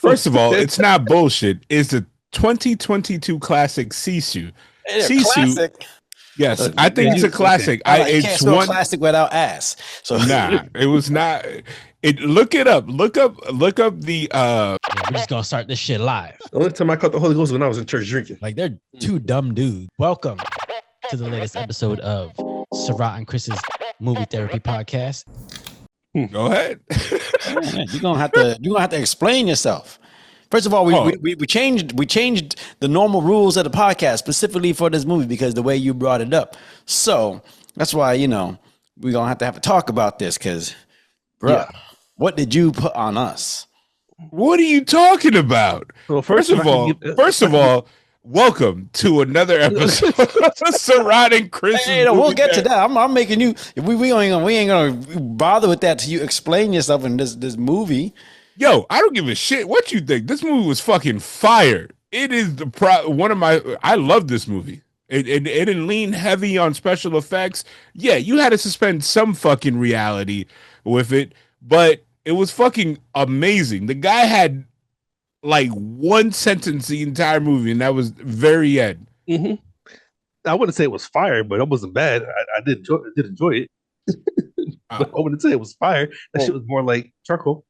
First of all, it's not bullshit. It's the 2022 classic Sisu. Sisu, Classic. yes, I think it's a classic. You It's can't spell one. classic without ass. So Nah, it was not. It look it up. Look up the We're just gonna start this shit live. The only time I caught the Holy Ghost was when I was in church drinking. Like they're two dumb dudes. Welcome to the latest episode of Sarath and Chris's Movie Therapy Podcast. Go ahead. you're gonna have to explain yourself. First of all, we changed the normal rules of the podcast specifically for this movie because the way you brought it up. So that's why we're gonna have to talk about this because, bruh, what did you put on us? What are you talking about? Well, first of all, welcome to another episode of Sarath and Chris. Hey, we'll get to that. I'm making you. We ain't gonna bother with that till you explain yourself in this movie. Yo, I don't give a shit what you think. This movie was fucking fire. It is one of my. I love this movie. It didn't lean heavy on special effects. Yeah, you had to suspend some fucking reality with it, but it was fucking amazing. The guy had like one sentence the entire movie, and that was very end. Mm-hmm. I wouldn't say it was fire, but it wasn't bad. I did enjoy it. But I wouldn't say it was fire. That shit was more like charcoal.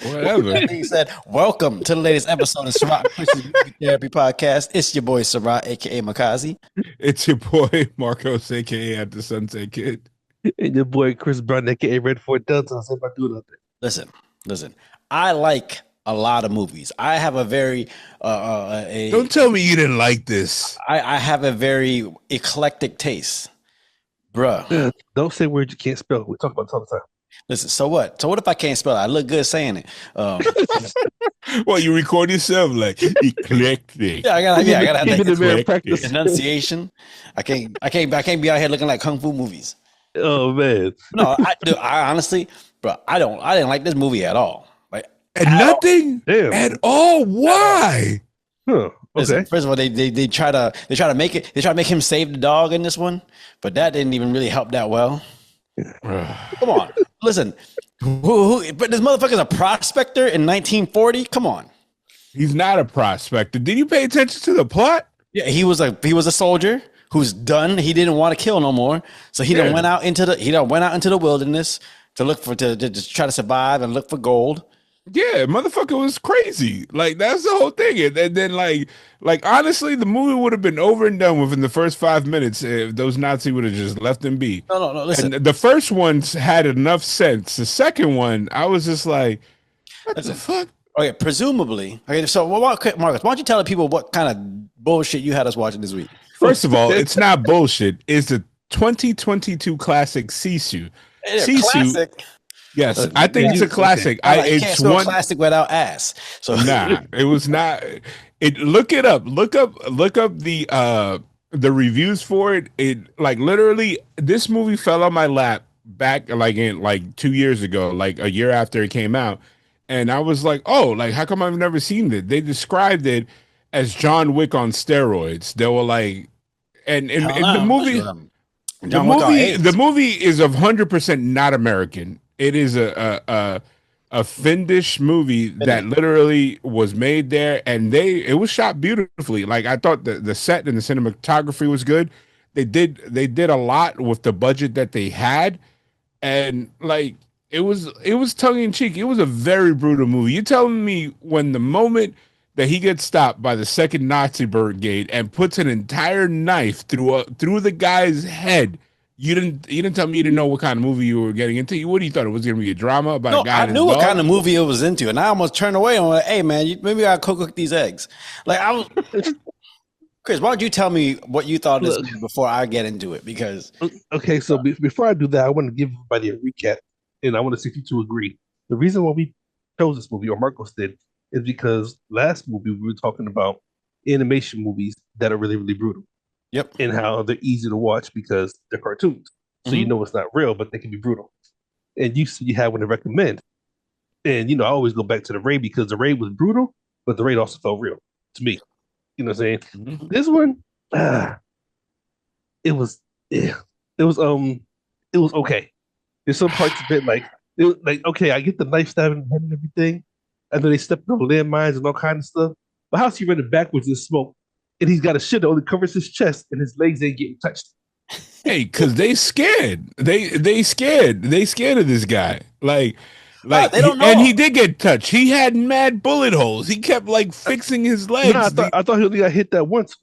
Whatever. He said, "Welcome to the latest episode of Sarath and Chris's Movie Therapy Podcast. It's your boy Sarath, aka Makazi. It's your boy Marcos, aka At the Sunset Kid, and your boy Chris Brown, aka Red Fort Delta. I about doing nothing. Listen. I like a lot of movies. I have a very don't tell me you didn't like this. I have a very eclectic taste, bruh. Yeah, don't say words you can't spell. We talk about it all the time. Listen, so what? So what if I can't spell it? I look good saying it. Well, you record yourself like eclectic. Yeah, I gotta have that practice. enunciation. I can't be out here looking like kung fu movies. Oh man. No, I honestly, bro, I didn't like this movie at all. Like nothing at all. Why? Huh. Okay. Listen, first of all, they try to make him save the dog in this one, but that didn't even really help that well. Come on, listen. But this motherfucker's a prospector in 1940. Come on, he's not a prospector. Did you pay attention to the plot? Yeah, he was a soldier who's done. He didn't want to kill no more, so he went out into the wilderness to try to survive and look for gold. Yeah, motherfucker was crazy. Like that's the whole thing. And then like honestly, the movie would have been over and done within the first 5 minutes if those Nazis would have just left them be. No. Listen, and the first ones had enough sense. The second one, I was just like, what the fuck? Okay, presumably. Okay, so Marcus, why don't you tell the people what kind of bullshit you had us watching this week? First of all, it's not bullshit. It's the 2022 classic Sisu. Classic. Yes, I think it's a classic. It's one classic without ass. So nah, it was not. Look it up. Look up the reviews for it. It like literally this movie fell on my lap back in 2 years ago, like a year after it came out, and I was like, oh, like how come I've never seen it? They described it as John Wick on steroids. They were like, and the movie, the movie is 100% not American. It is a FINNISH movie that literally was made there, and it was shot beautifully. Like I thought the set and the cinematography was good. They did a lot with the budget that they had, and like it was tongue in cheek. It was a very brutal movie. You're telling me when the moment that he gets stopped by the second Nazi brigade and puts an entire knife through the guy's head. You didn't tell me you didn't know what kind of movie you were getting into. What do you thought it was going to be a drama about a guy? I knew what kind of movie it was into, and I almost turned away and went, "Hey man, maybe I cook these eggs." Like I was, Chris. Why don't you tell me what you thought of this movie before I get into it? Because okay, so before I do that, I want to give everybody a recap, and I want to see if you two agree. The reason why we chose this movie, or Marcos did, is because last movie we were talking about animation movies that are really, really brutal. Yep. And how they're easy to watch because they're cartoons. So you know it's not real, but they can be brutal. And you have one to recommend. And I always go back to the Raid because the Raid was brutal, but the Raid also felt real to me. You know what I'm saying? Mm-hmm. This one, it was okay. There's some parts of it like okay, I get the knife stabbing and everything, I know they stepping on landmines and all kinds of stuff. But how's he running backwards in smoke? And he's got a shit that only covers his chest, and his legs ain't getting touched. Hey, because they scared. They scared. They scared of this guy. They don't know. And he did get touched. He had mad bullet holes. He kept like fixing his legs. No, I thought he only got hit that once.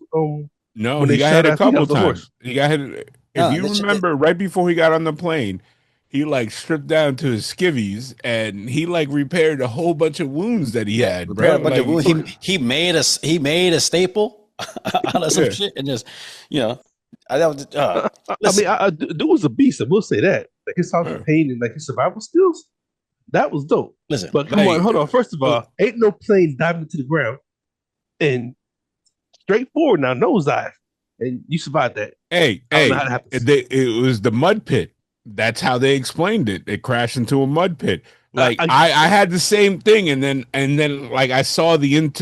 No, when he they got shot hit a at, I think that couple was the times. horse. He got hit. If you remember, right before he got on the plane, he like stripped down to his skivvies and he like repaired a whole bunch of wounds that he had. Bro. He made a staple out of some shit and just, you know, that was. Dude was a beast. I will say that. Like his house of pain and like his survival skills, that was dope. Listen, but come on, hold on. First of all, ain't no plane diving to the ground and straightforward now, nosedive, and you survived that. Hey, it was the mud pit. That's how they explained it. It crashed into a mud pit. Like I had the same thing, and then like I saw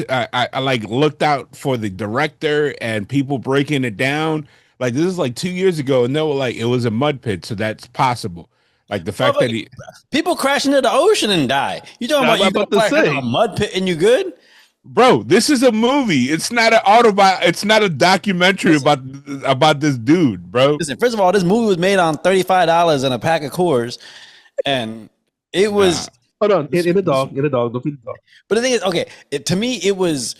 I like looked out for the director and people breaking it down. Like this is like 2 years ago, and they were like, it was a mud pit, so that's possible. Like the fact that people crash into the ocean and die. You talking about a mud pit and you good? Bro, this is a movie. It's not an It's not a documentary about this dude, bro. Listen, first of all, this movie was made on $35 and a pack of Coors, and it was. Hold on, in a dog, don't feed the dog. But the thing is, okay, to me, it was.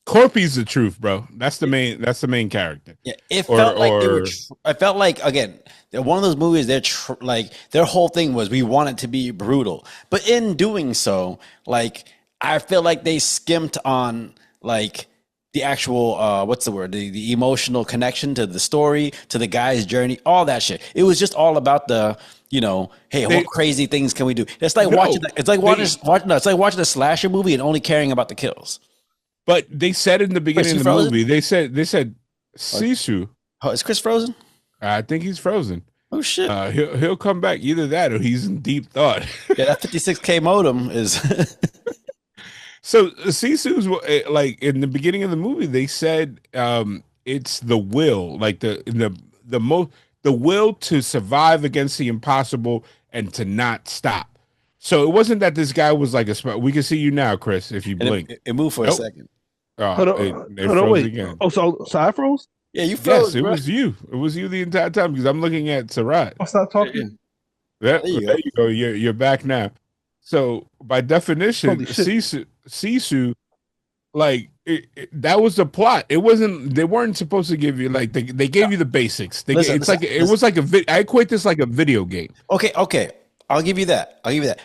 Corpy's the truth, bro. That's the main character. Yeah, it felt like I felt like again, one of those movies. Their whole thing was we want it to be brutal, but in doing so, like. I feel like they skimped on like the actual what's the word? The emotional connection to the story, to the guy's journey, all that shit. It was just all about the, hey, what crazy things can we do? It's like watching a slasher movie and only caring about the kills. But they said in the beginning of the movie, they said Sisu. Oh, is Chris frozen? I think he's frozen. Oh shit! He'll come back. Either that or he's in deep thought. Yeah, that 56K modem is. So Sisu's like in the beginning of the movie, they said it's the will, like the will to survive against the impossible and to not stop. So it wasn't that this guy was like we can see you now, Chris, if you blink. It moved for a second. Oh, they froze again. Oh, so I froze? Yeah, you froze. Yes, was you. It was you the entire time because I'm looking at Sarath. I'll stop talking. There you go. You're back now. So by definition, Sisu, like that was the plot. It wasn't. They weren't supposed to give you like they gave you the basics. It was like I equate this like a video game. Okay. I'll give you that.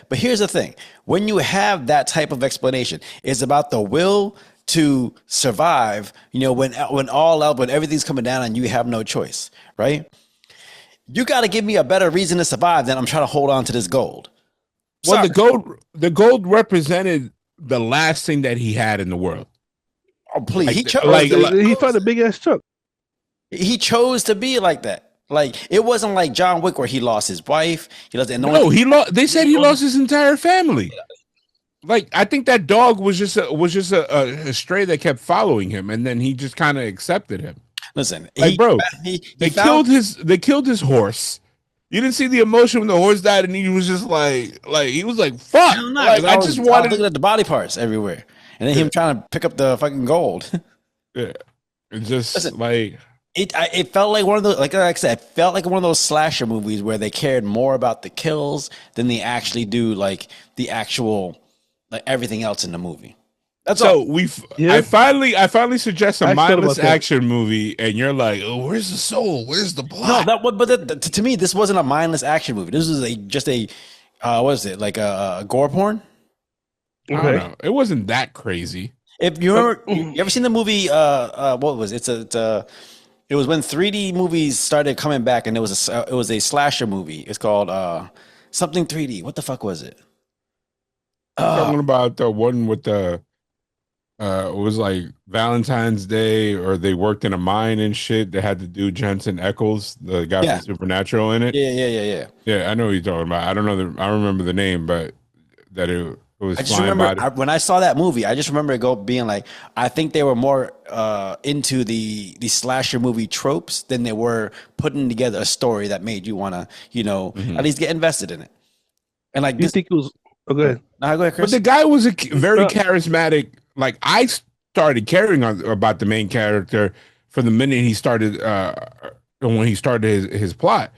But here's the thing: when you have that type of explanation, it's about the will to survive. When everything's coming down and you have no choice, right? You got to give me a better reason to survive than I'm trying to hold on to this gold. Well, the gold represented the last thing that he had in the world. Oh, please. He found a big ass chunk. He chose to be like that. Like it wasn't like John Wick where he lost his wife. He lost. They said he lost his entire family. Like I think that dog was just a stray that kept following him, and then he just kind of accepted him. Listen, they killed his horse. You didn't see the emotion when the horse died, and he was just like he was like, "Fuck!" I just wanted looking at the body parts everywhere, and then him trying to pick up the fucking gold. Yeah, it's just it felt like one of those, like I said, it felt like one of those slasher movies where they cared more about the kills than they actually do like the actual like everything else in the movie. That's all. I finally suggest a mindless action movie, and you're like, "Oh, where's the soul? Where's the plot?" No, to me, this wasn't a mindless action movie. This was what is it, like a gore porn? I don't know. It wasn't that crazy. If you remember, you ever seen the movie? What was it? It was when 3D movies started coming back, and it was a slasher movie. It's called something 3D. What the fuck was it? Talking about the one with the. It was like Valentine's Day, or they worked in a mine and shit. They had to do Jensen Ackles, the guy from Supernatural, in it. Yeah. Yeah, I know what you're talking about. I don't know. I remember the name, but that it was. I just remember when I saw that movie. I just remember it being like, I think they were more into the slasher movie tropes than they were putting together a story that made you want to, at least get invested in it. And like, you think it was? Oh, go ahead. Now go ahead, But Chris. the guy was very charismatic. Like I started caring about the main character from the minute he started when he started his plot.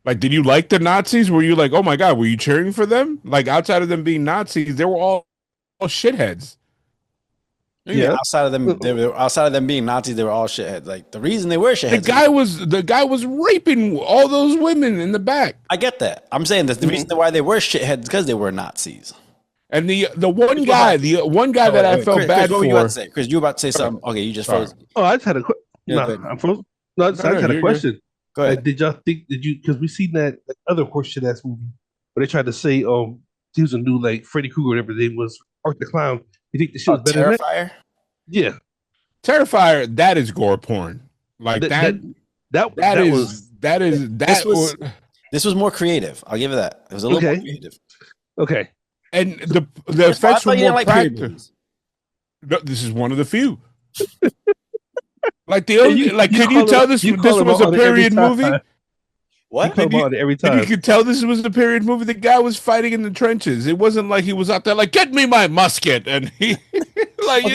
Like, did you like the Nazis? Were you like, oh my god, were you cheering for them? Like, outside of them being Nazis, they were all shitheads. Yeah, outside of them being Nazis, they were all shitheads. Like the reason they were shitheads. The guy was raping all those women in the back. I get that. I'm saying that the reason why they were shitheads is because they were Nazis. And the one guy that I felt bad for. What were you about to say? Chris, you were about to say something. Okay, you just froze. Oh, I just had a question. I'm frozen. No, I just had a question. Go ahead. Did y'all think? Did you? Because we seen that other horseshit ass movie where they tried to say, he was a new like Freddy Krueger, whatever his name was, Art the Clown. You think the shit was better than that? Terrifier? Yeah, Terrifier. That is gore porn. Like This was more creative. I'll give it that. It was a little more creative. Okay. And the effects were more practical. No, this is one of the few. Like can you tell this was a period movie? What? Every time. And you could tell this was a period movie. The guy was fighting in the trenches. It wasn't like he was out there like, get me my musket, and he like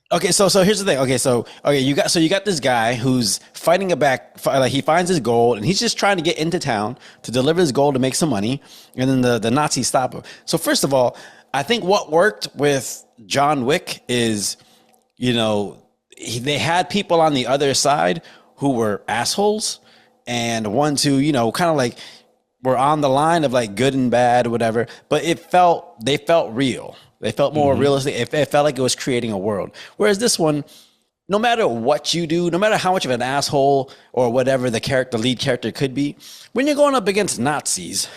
Okay, so here's the thing. Okay, you got this guy who's fighting like he finds his goal and he's just trying to get into town to deliver his goal to make some money, and then the Nazis stop him. So first of all, I think what worked with John Wick is, they had people on the other side who were assholes and ones who, kind of like were on the line of like good and bad or whatever, but they felt real. They felt more realistic. It felt like it was creating a world. Whereas this one, no matter what you do, no matter how much of an asshole or whatever the lead character could be, when you're going up against Nazis,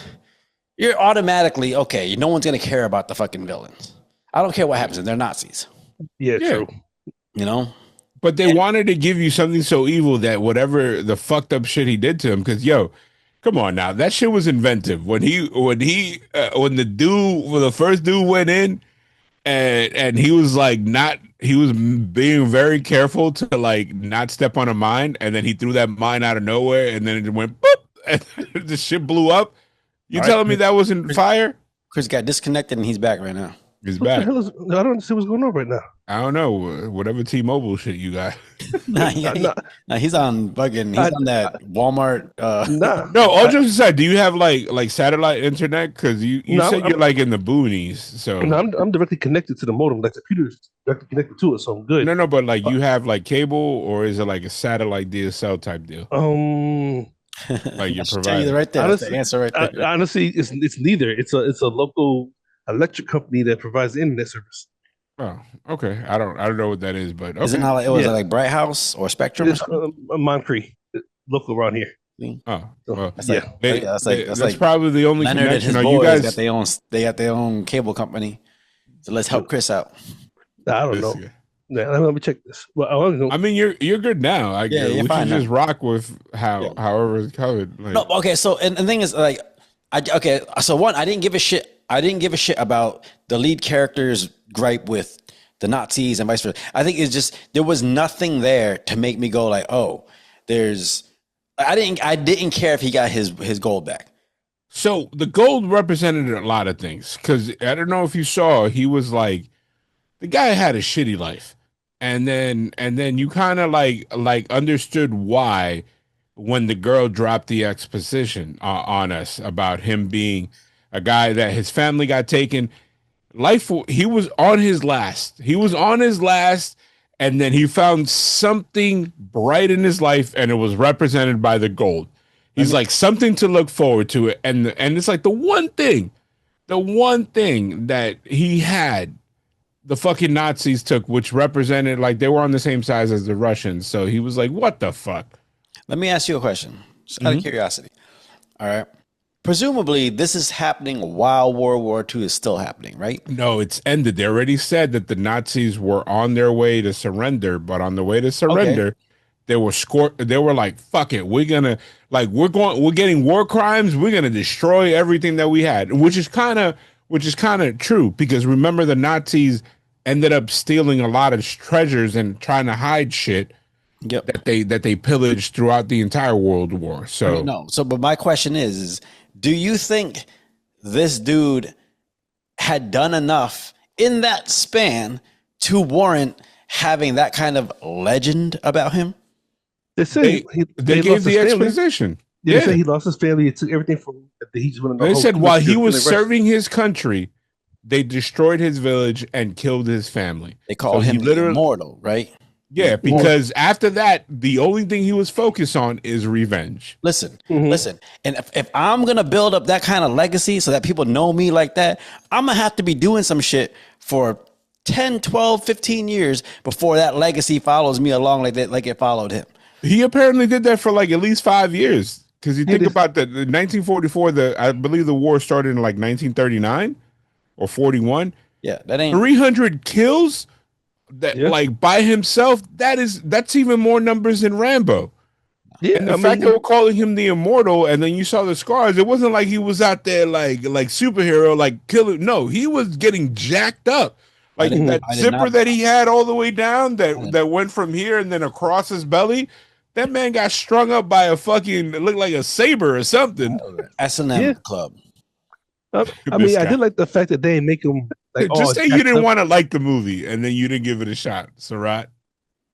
you're automatically, okay, no one's going to care about the fucking villains. I don't care what happens. They're Nazis. Yeah, true. But they wanted to give you something so evil that whatever the fucked up shit he did to him, because come on now, that shit was inventive. When the first dude went in, and he was like he was being very careful to like not step on a mine, and then he threw that mine out of nowhere, and then it went boop, and the shit blew up. You telling me that wasn't fire? Chris got disconnected and he's back right now. He's back. I don't understand what's going on right now. I don't know. Whatever T-Mobile shit you got. He's on bugging. He's on that Walmart. No, all jokes aside, do you have like satellite internet? Because you said you're like in the boonies. So no, I'm directly connected to the modem. Like the computer's directly connected to it, so I'm good. No, but like you have like cable, or is it like a satellite DSL type deal? Like you're providing right there. Honestly, the answer right there. Honestly, it's neither. It's a local electric company that provides the internet service. Oh, okay. I don't know what that is, but okay. Is it not like like Bright House or Spectrum? It's Moncrief, local around here. Oh, well, that's probably the only Leonard connection. And his boys got their own cable company. So let's help Chris out. I don't know. Yeah, let me check this. Well, I mean, you're good now. We should just rock with however it's covered. Like, no, okay. So and the thing is, like, So one, I didn't give a shit. I didn't give a shit about the lead character's gripe with the Nazis and vice versa. I think it's just there was nothing there to make me go like, oh, I didn't care if he got his gold back. So the gold represented a lot of things, because I don't know if you saw, he was like, the guy had a shitty life, and then you kind of like understood why when the girl dropped the exposition on us about him being a guy that his family got taken. He was on his last. And then he found something bright in his life, and it was represented by the gold. He's like something to look forward to it, and it's like the one thing that he had, the fucking Nazis took, which represented like they were on the same size as the Russians. So he was like, "What the fuck?" Let me ask you a question, just out of curiosity. All right. Presumably, this is happening while World War II is still happening, right? No, it's ended. They already said that the Nazis were on their way to surrender, but on the way to surrender, they were They were like, "Fuck it, we're getting war crimes. We're gonna destroy everything that we had," which is kind of true, because remember, the Nazis ended up stealing a lot of treasures and trying to hide shit. Yep. That they pillaged throughout the entire World War. So but my question is, do you think this dude had done enough in that span to warrant having that kind of legend about him? They said they gave the exposition. Yeah, they said he lost his family. It took everything from he just went on the They whole said while he was like serving his country, they destroyed his village and killed his family. They called him literally immortal, right? Yeah, because after that, the only thing he was focused on is revenge. Listen. And if I'm going to build up that kind of legacy so that people know me like that, I'm going to have to be doing some shit for 10, 12, 15 years before that legacy follows me along like that, like it followed him. He apparently did that for like at least 5 years. Because you think about the 1944, I believe the war started in like 1939 or 41. Yeah, that ain't 300 kills. That like by himself, that's even more numbers than Rambo. Yeah, and the fact that we're calling him the immortal, and then you saw the scars, it wasn't like he was out there like superhero, like killing. No, he was getting jacked up. Like that zipper that he had all the way down that went from here and then across his belly. That man got strung up by a fucking, it looked like a saber or something. S&M club. I mean, I did like the fact that they didn't make him like. Just say you didn't want to like the movie, and then you didn't give it a shot, Sarath.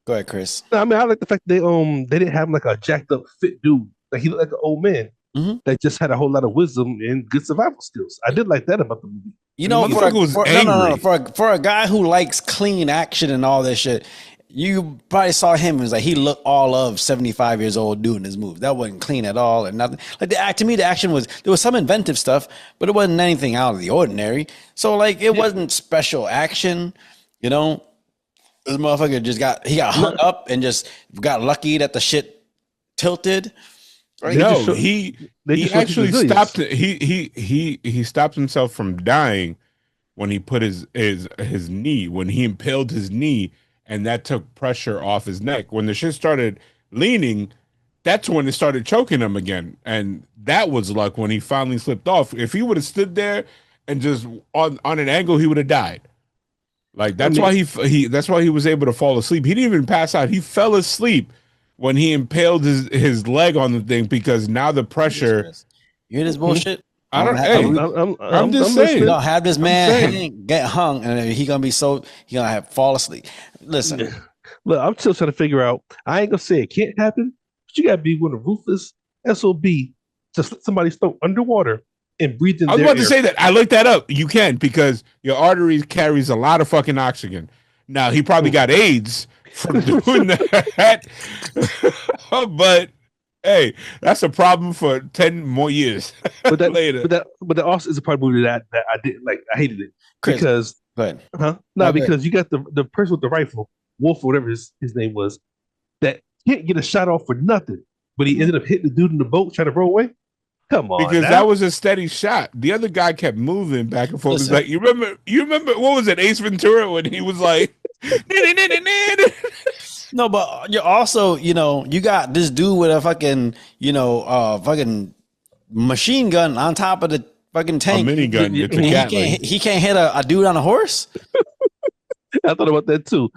Go ahead, Chris. No, I mean, I like the fact they didn't have him like a jacked up fit dude. Like he looked like an old man that just had a whole lot of wisdom and good survival skills. I did like that about the movie. You know, for a guy who likes clean action and all this shit, you probably saw him as like he looked all of 75 years old doing his move. That wasn't clean at all and nothing. Like to me, the action was, there was some inventive stuff, but it wasn't anything out of the ordinary. So like it wasn't special action, you know. This motherfucker he got hung up and just got lucky that the shit tilted. Right? No, he actually stopped. He stopped himself from dying when he put his knee, when he impaled his knee, and that took pressure off his neck. When the shit started leaning, that's when it started choking him again, and that was luck when he finally slipped off. If he would have stood there and just on an angle, he would have died. Like that's why that's why he was able to fall asleep. He didn't even pass out. He fell asleep when he impaled his leg on the thing because now the pressure. You hear this bullshit? I'm just saying. You don't have this man get hung, and he gonna fall asleep. Listen, look, I'm still trying to figure out. I ain't gonna say it can't happen, but you gotta be one of ruthless SOB to slit somebody's throat underwater and breathe in. I was about to say that. I looked that up. You can because your arteries carries a lot of fucking oxygen. Now he probably got AIDS from doing that, but. Hey, that's a problem for 10 more years but that, later. But that also is a part of the movie that I didn't like. I hated it Chris, because because you got the person with the rifle, Wolf or whatever his name was, that can't get a shot off for nothing, but he ended up hitting the dude in the boat trying to row away. Come on, because that was a steady shot. The other guy kept moving back and forth. It's like you remember what was it, Ace Ventura, when he was like. No, but you're also, you got this dude with a fucking, fucking machine gun on top of the fucking tank. A minigun. He can't hit a dude on a horse. I thought about that too.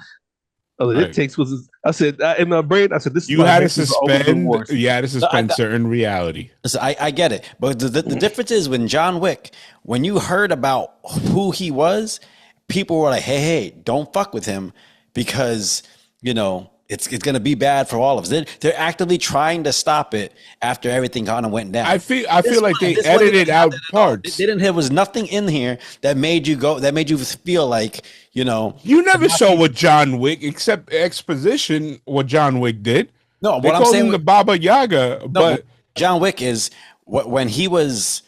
It takes I said in my brain. I said this. You had to suspend. You had to suspend certain reality. Listen, I get it, but the difference is when John Wick, when you heard about who he was, people were like, "Hey, don't fuck with him," because. It's going to be bad for all of us. They're actively trying to stop it after everything kind of went down. I feel like they edited out parts. There was nothing in here that made you feel like, You never saw what John Wick, except exposition, what John Wick did. No, what I'm saying the Baba Yaga, but John Wick is when he was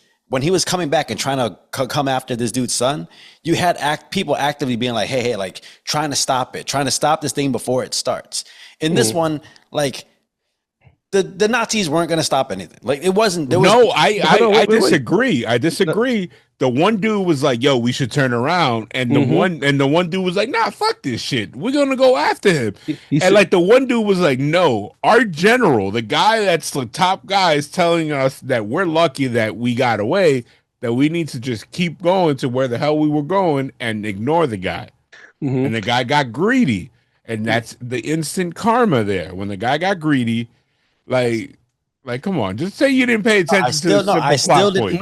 coming back and trying to come after this dude's son, you had people actively being like, hey, like trying to stop this thing before it starts. In this one, like the Nazis weren't going to stop anything. Like it wasn't. I disagree. I disagree. The one dude was like, yo, we should turn around. And the one dude was like, nah, fuck this shit. We're going to go after him. The one dude was like, no, our general, the guy that's the top guy is telling us that we're lucky that we got away, that we need to just keep going to where the hell we were going and ignore the guy. And the guy got greedy. And that's the instant karma there. When the guy got greedy, like, come on, just say you didn't pay attention to the plot point.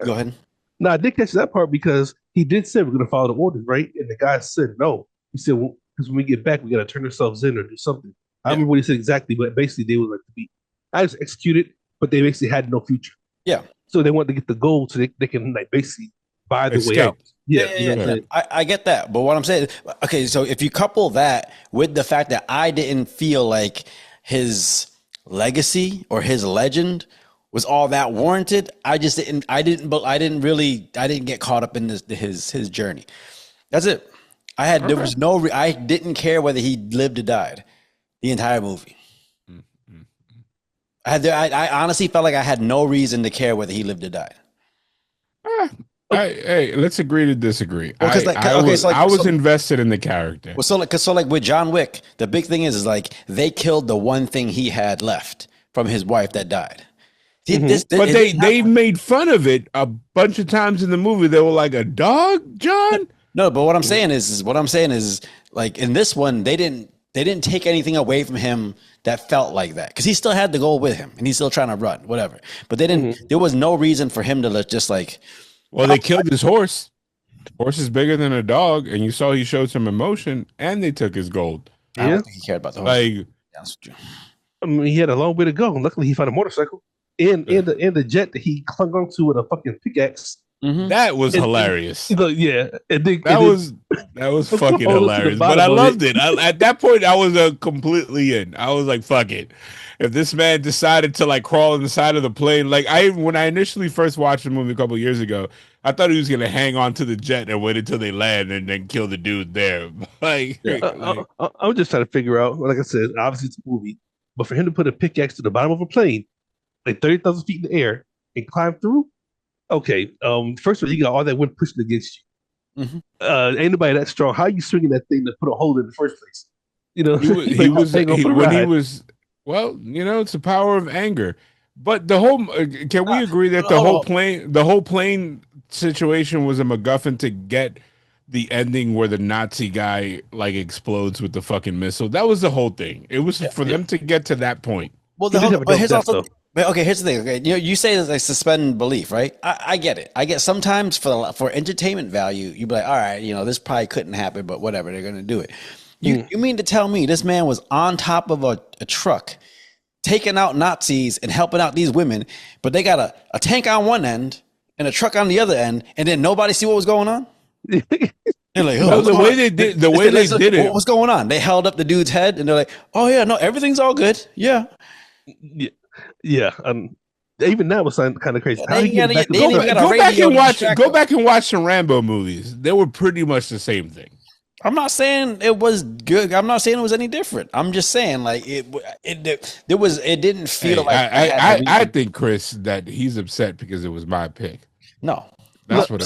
Go ahead. No, I did catch that part because he did say we're going to follow the orders, right? And the guy said no. He said, well, because when we get back, we got to turn ourselves in or do something. I don't Yeah. remember what he said exactly, but basically they were like to be, I just executed, but they basically had no future. Yeah. So they wanted to get the gold so they can like basically buy the way out. Escape. Yeah, you know what I'm saying? I get that, but what I'm saying, okay, so if you couple that with the fact that I didn't feel like his legacy or his legend was all that warranted, I didn't get caught up in his journey. That's it. There was I didn't care whether he lived or died the entire movie. I honestly felt like I had no reason to care whether he lived or died. Hey, let's agree to disagree. Well, I was invested in the character. Well, so like with John Wick, the big thing is like they killed the one thing he had left from his wife that died. But they made fun of it a bunch of times in the movie. They were like, a dog, John? No, but what I'm saying is like in this one, they didn't take anything away from him that felt like that, because he still had the goal with him and he's still trying to run, whatever. But they didn't. There was no reason for him to just like. Well, they killed his horse. Horse is bigger than a dog, and you saw he showed some emotion, and they took his gold. I don't think he cared about the horse. Like, I mean, he had a long way to go. Luckily, he found a motorcycle and the jet that he clung onto with a fucking pickaxe. That was hilarious. That was fucking hilarious. But I loved it. At that point, I was completely in. I was like, "Fuck it." If this man decided to like crawl on the side of the plane, like when I initially first watched the movie a couple of years ago, I thought he was gonna hang on to the jet and wait until they land and then kill the dude there. I'm just trying to figure out. Like I said, obviously it's a movie, but for him to put a pickaxe to the bottom of a plane, like 30,000 feet in the air, and climb through. Okay, first of all, you got all that wind pushing against you. Ain't nobody that strong. How are you swinging that thing to put a hole in the first place? You know, well, you know, it's the power of anger. But the whole can we agree that the whole plane situation was a MacGuffin to get the ending where the Nazi guy like explodes with the fucking missile? That was the whole thing. It was for them to get to that point. Well, here's the thing. Okay, you say that they suspend belief, right? I get it. I get sometimes for entertainment value, you'd be like, all right, you know, this probably couldn't happen, but whatever, they're gonna do it. You mean to tell me this man was on top of a truck, taking out Nazis and helping out these women, but they got a tank on one end and a truck on the other end, and then nobody see what was going on? They're like, the way they did it. What was going on? They held up the dude's head and they're like, oh yeah, no, everything's all good. Yeah. Yeah. Even that was kind of crazy. Go back and watch some Rambo movies. They were pretty much the same thing. I'm not saying it was good. I'm not saying it was any different. I'm just saying like it didn't feel like I think, Chris, that he's upset because it was my pick. No. That's what I'm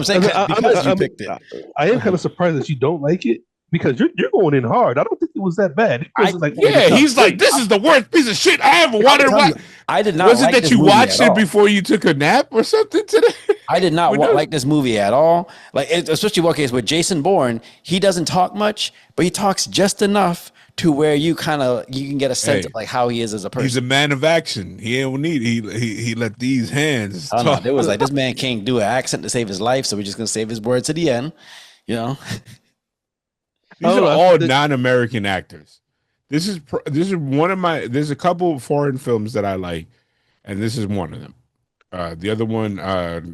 saying because you picked it. I am kind of surprised that you don't like it, because you're going in hard. I don't think it was that bad. He's like, this is the worst piece of shit I ever wanted to watch. I did not. Was it that you watched it before you took a nap or something today? I did not like this movie at all. Like, especially with Jason Bourne, he doesn't talk much, but he talks just enough to where you can get a sense of like how he is as a person. He's a man of action. He don't need he let these hands talk. No, it was like, this man can't do an accent to save his life, so we're just gonna save his words to the end. You know, these are all non-American actors. This is one of my. There's a couple foreign films that I like, and this is one of them. The other one,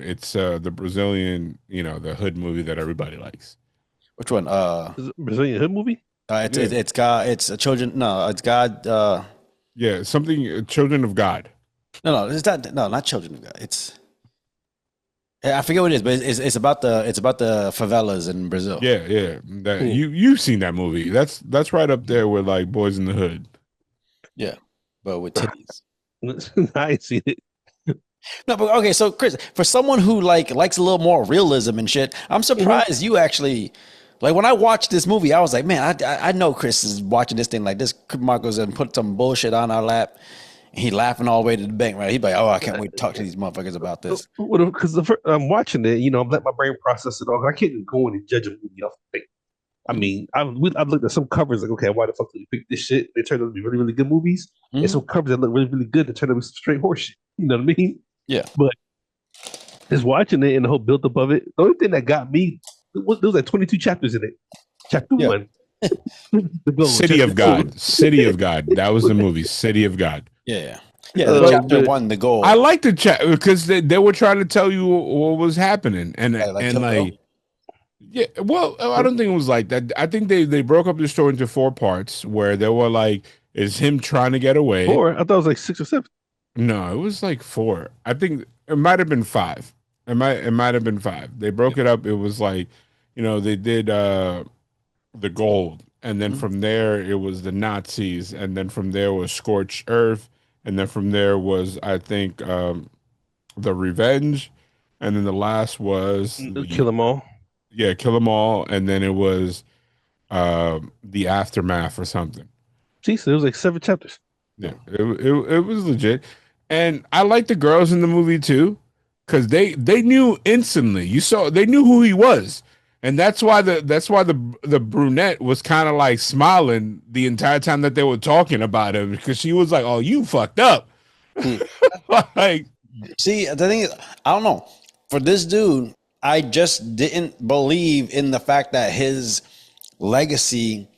it's the Brazilian, the hood movie that everybody likes. Which one? Is it a Brazilian hood movie? It's God. It's a children. No, it's God. Yeah, something. Children of God. No, it's not. No, not Children of God. I forget what it is, but it's about the favelas in Brazil. Yeah. You've seen that movie. That's right up there with like Boys in the Hood. Yeah, but with titties. I ain't seen it. No, but okay. So Chris, for someone who likes a little more realism and shit, I'm surprised you actually. Like, when I watched this movie, I was like, man, I know Chris is watching this thing like this. Marco's and put some bullshit on our lap. And he laughing all the way to the bank, right? He'd be like, oh, I can't wait to talk to these motherfuckers about this. Because I'm watching it, I'm letting my brain process it all. I can't go in and judge a movie off the thing. I mean, I've looked at some covers like, okay, why the fuck did you pick this shit? They turned out to be really, really good movies. And some covers that look really, really good that turned out to be some straight horse shit. You know what I mean? Yeah. But Just watching it and the whole build up of it. The only thing that got me was there was like 22 chapters in it. Chapter Yeah. one, the goal. City Chapter of two, God. City of God. That was the movie. City of God. Yeah. Yeah. The But chapter one, the goal. I like the chat because they were trying to tell you what was happening, and like and Kill Bill. like yeah. Well, I don't think it was like that. I think they broke up the story into 4 parts where they were like, is him trying to get away? 4. I thought it was like 6 or 7. No, it was like 4. I think it might have been 5. It might have been 5. They broke it up. It was like, they did the gold, and then from there it was the Nazis, and then from there was Scorched Earth, and then from there was, I think, the Revenge, and then the last was Kill them all. yeah, Kill them all, and then it was the Aftermath or something. Jesus, it was like 7 chapters. Yeah, it was legit, and I like the girls in the movie too, because they knew instantly. They knew who he was, and that's why the brunette was kind of like smiling the entire time that they were talking about him, because she was like, "Oh, you fucked up." Like, see, the thing is, I don't know. For this dude, I just didn't believe in the fact that his legacy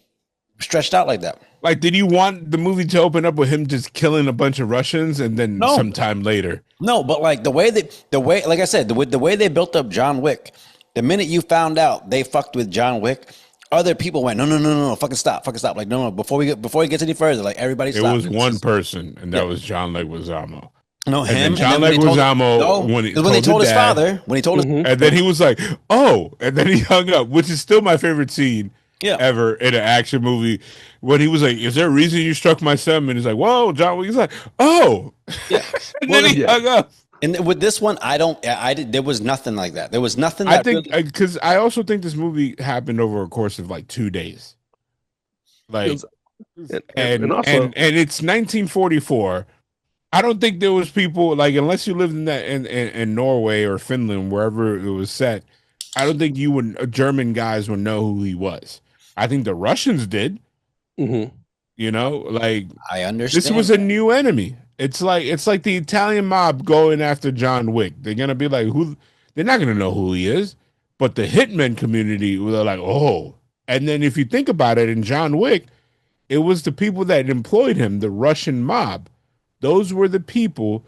stretched out like that. Like, did you want the movie to open up with him just killing a bunch of Russians and then sometime later? No, but like the way, like I said, the way they built up John Wick, the minute you found out they fucked with John Wick, other people went, no, fucking stop. Like, no, before he gets any further, like everybody stopped. It was one person, and that was John Leguizamo. No, him. John Leguizamo, when they told his father, and then he was like, "Oh," and then he hung up, which is still my favorite scene ever in an action movie. When he was like, "Is there a reason you struck my son?" And he's like, "Whoa, John Wick." He's like, "Oh," and then he hung up. And with this one, there was nothing like that. There was nothing. I think because I also think this movie happened over a course of like 2 days. Like, and it's 1944. I don't think there was people like, unless you lived in Norway or Finland, wherever it was set. I don't think German guys would know who he was. I think the Russians did. Mm-hmm. Like, I understand. This was a new enemy. It's like the Italian mob going after John Wick. They're gonna be like, who? They're not gonna know who he is. But the hitman community, they're like, oh. And then if you think about it, in John Wick, it was the people that employed him, the Russian mob. Those were the people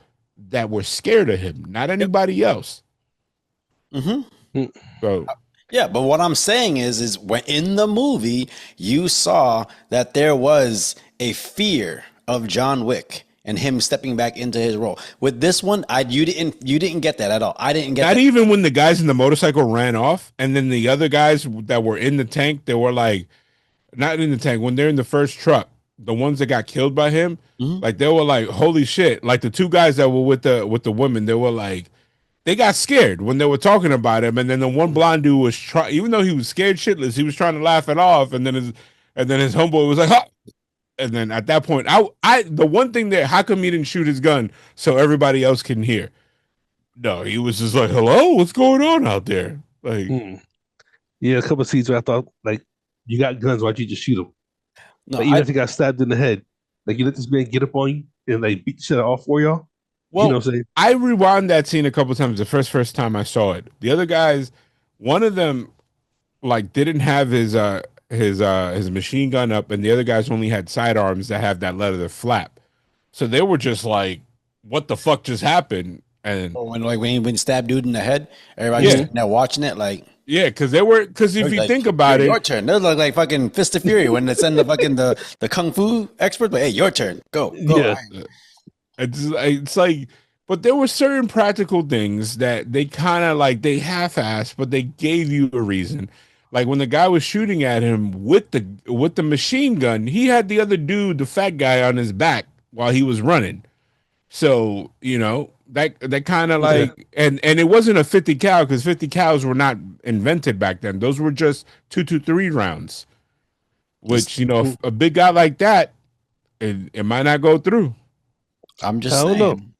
that were scared of him, not anybody else. Mm-hmm. So yeah, but what I'm saying is when in the movie you saw that there was a fear of John Wick and him stepping back into his role. With this one, you didn't get that at all. I didn't get that. Not even when the guys in the motorcycle ran off, and then the other guys that were in the tank, they were like, not in the tank, when they're in the first truck, the ones that got killed by him, like they were like, holy shit. Like the 2 guys that were with the women, they were like, they got scared when they were talking about him. And then the one blonde dude was even though he was scared shitless, he was trying to laugh it off. And then his homeboy was like, huh. And then at that point, the one thing there, how come he didn't shoot his gun so everybody else can hear? No, he was just like, hello, what's going on out there? Like, yeah, a couple of scenes where I thought, like, you got guns, why'd you just shoot him? No, like, even if he got stabbed in the head, like, you let this man get up on you and like beat the shit out of all 4 of y'all. Well, you know what I'm saying? I rewound that scene a couple of times. The first time I saw it, the other guys, one of them, like, didn't have his machine gun up, and the other guys only had sidearms that have that leather flap. So they were just like, "What the fuck just happened?" And when he stabbed dude in the head, everybody's sitting there watching it like. Yeah, because if you think about it, your turn. They look like fucking Fist of Fury when they send the fucking the kung fu expert. But hey, your turn. Go. Yeah. It's like, but there were certain practical things that they kind of like they half-assed, but they gave you a reason. Like when the guy was shooting at him with the machine gun, he had the other dude, the fat guy, on his back while he was running. So that kind of like, and it wasn't a 50 cal because 50 cals were not invented back then. Those were just 223 rounds, which a big guy like that, it might not go through. I'm just saying.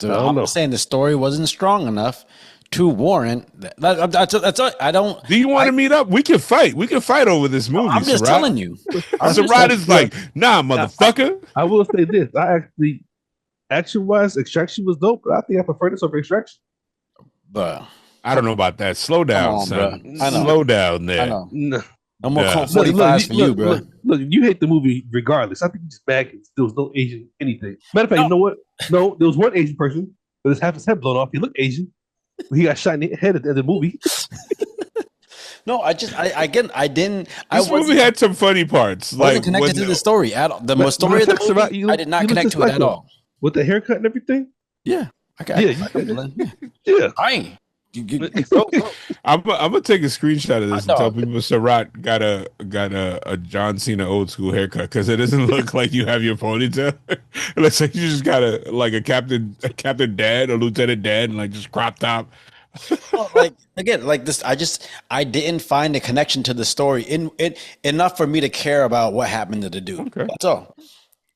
I'm saying the story wasn't strong enough to warrant that. That's I don't. Do you want to meet up? We can fight. We can fight over this movie. I'm just telling you. Sarath is like, nah, motherfucker. I will say this. I actually, action-wise, Extraction was dope, but I think I prefer this over Extraction. But I don't know about that. Slow down, on, bro. son. I know. Slow down there. I know. No. No more Yeah. Colt 45s for you, bro. Look, you hate the movie regardless. I think you just mad because there was no Asian anything. Matter of fact, you know what? No, there was one Asian person, but his half his head blown off. He looked Asian, but he got shot in the head at the end of the movie. No, I didn't. This movie had some funny parts. Wasn't connected to the story at all. The story of the movie, I did not connect to it at all. With the haircut and everything? Yeah. Yeah. I ain't. I'm gonna take a screenshot of this and tell people Sarath got a John Cena old school haircut because it doesn't look like you have your ponytail. It looks like you just got a captain dad, a lieutenant dad, and like just crop top. Well, like again, like this, I didn't find a connection to the story in it enough for me to care about what happened to the dude. Okay. That's all.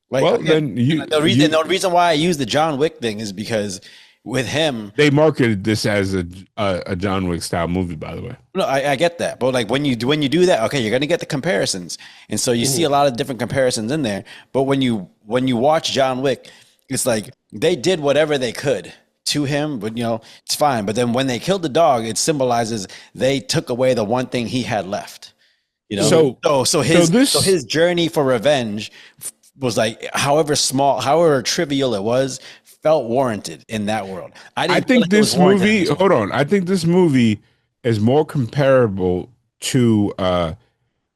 Like, well, again, then the reason why I use the John Wick thing is because with him, they marketed this as a John Wick style movie, by the way. No, I get that, but like when you do that, okay, you're gonna get the comparisons, and so you see a lot of different comparisons in there. But when you watch John Wick, it's like they did whatever they could to him, but it's fine. But then when they killed the dog, it symbolizes they took away the one thing he had left. So his journey for revenge was like, however small, however trivial it was, felt warranted in that world. I think this movie. Hold on. I think this movie is more comparable to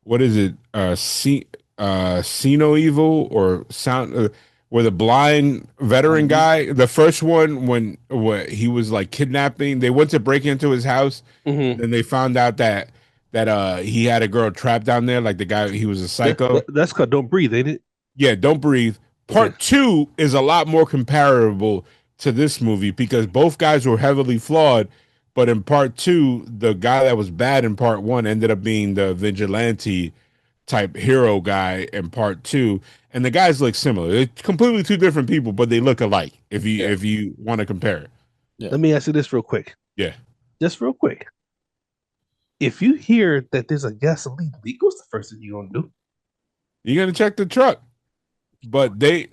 what is it? See No Evil or Sound. Where the blind veteran guy, the first one when he was like kidnapping, they went to break into his house, and they found out that he had a girl trapped down there, like the guy, he was a psycho. That's called Don't Breathe, ain't it? Yeah, Don't Breathe. Part 2 is a lot more comparable to this movie because both guys were heavily flawed, but in part 2, the guy that was bad in part 1 ended up being the vigilante type hero guy in part 2, and the guys look similar. They're completely two different people, but they look alike if you want to compare it. Yeah. Let me ask you this real quick. Yeah. Just real quick. If you hear that there's a gasoline leak, what's the first thing you're gonna do? You're gonna check the truck. But they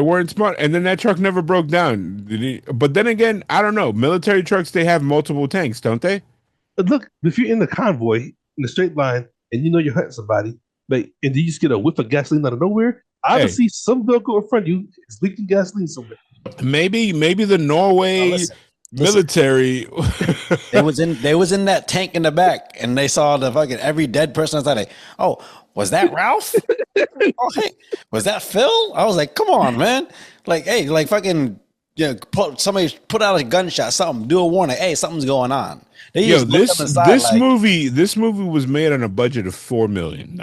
weren't smart, and then that truck never broke down. But then again, I don't know. Military trucks, they have multiple tanks, don't they? Look, if you're in the convoy in the straight line and you're hunting somebody, and then you just get a whiff of gasoline out of nowhere, obviously some vehicle in front of you is leaking gasoline somewhere. Maybe the Norway military. they was in that tank in the back, and they saw the fucking every dead person outside. Like, oh, was that Ralph? Oh, hey, was that Phil? I was like, come on, man. Like, hey, like fucking, somebody put out a gunshot, something, do a warning. Hey, something's going on. This movie was made on a budget of $4 million.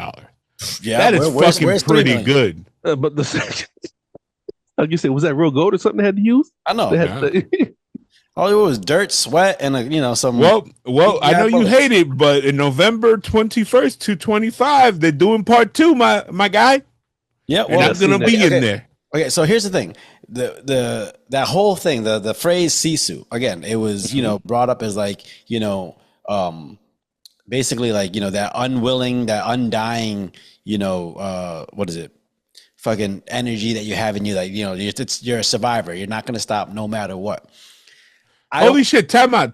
Yeah, that is fucking pretty good. But the second, like you said, was that real gold or something they had to use? I know. All it was dirt, sweat, and some. Well, I know you hate it, but in November 21st to 25, they're doing part 2, my guy. Yeah, well, I'm gonna be in there. Okay, so here's the thing: that whole thing, the phrase "Sisu" again, it was brought up as like basically like that unwilling, that undying, what is it? Fucking energy that you have in you, like you're a survivor. You're not gonna stop no matter what. Holy shit! Time out.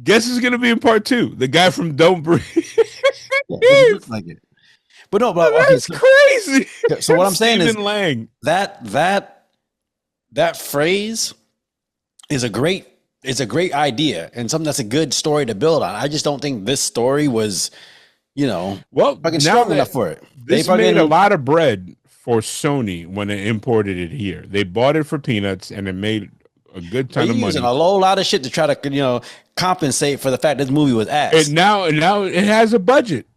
Guess who's gonna be in part 2? The guy from Don't Breathe. It looks like it. But no, but that's crazy. So what I'm saying is Lang. that phrase is a great idea and something that's a good story to build on. I just don't think this story was, fucking strong enough for it. This made a lot of bread for Sony when they imported it here. They bought it for peanuts and it made a good ton of money. Using a whole lot of shit to try to compensate for the fact this movie was ass. And now it has a budget.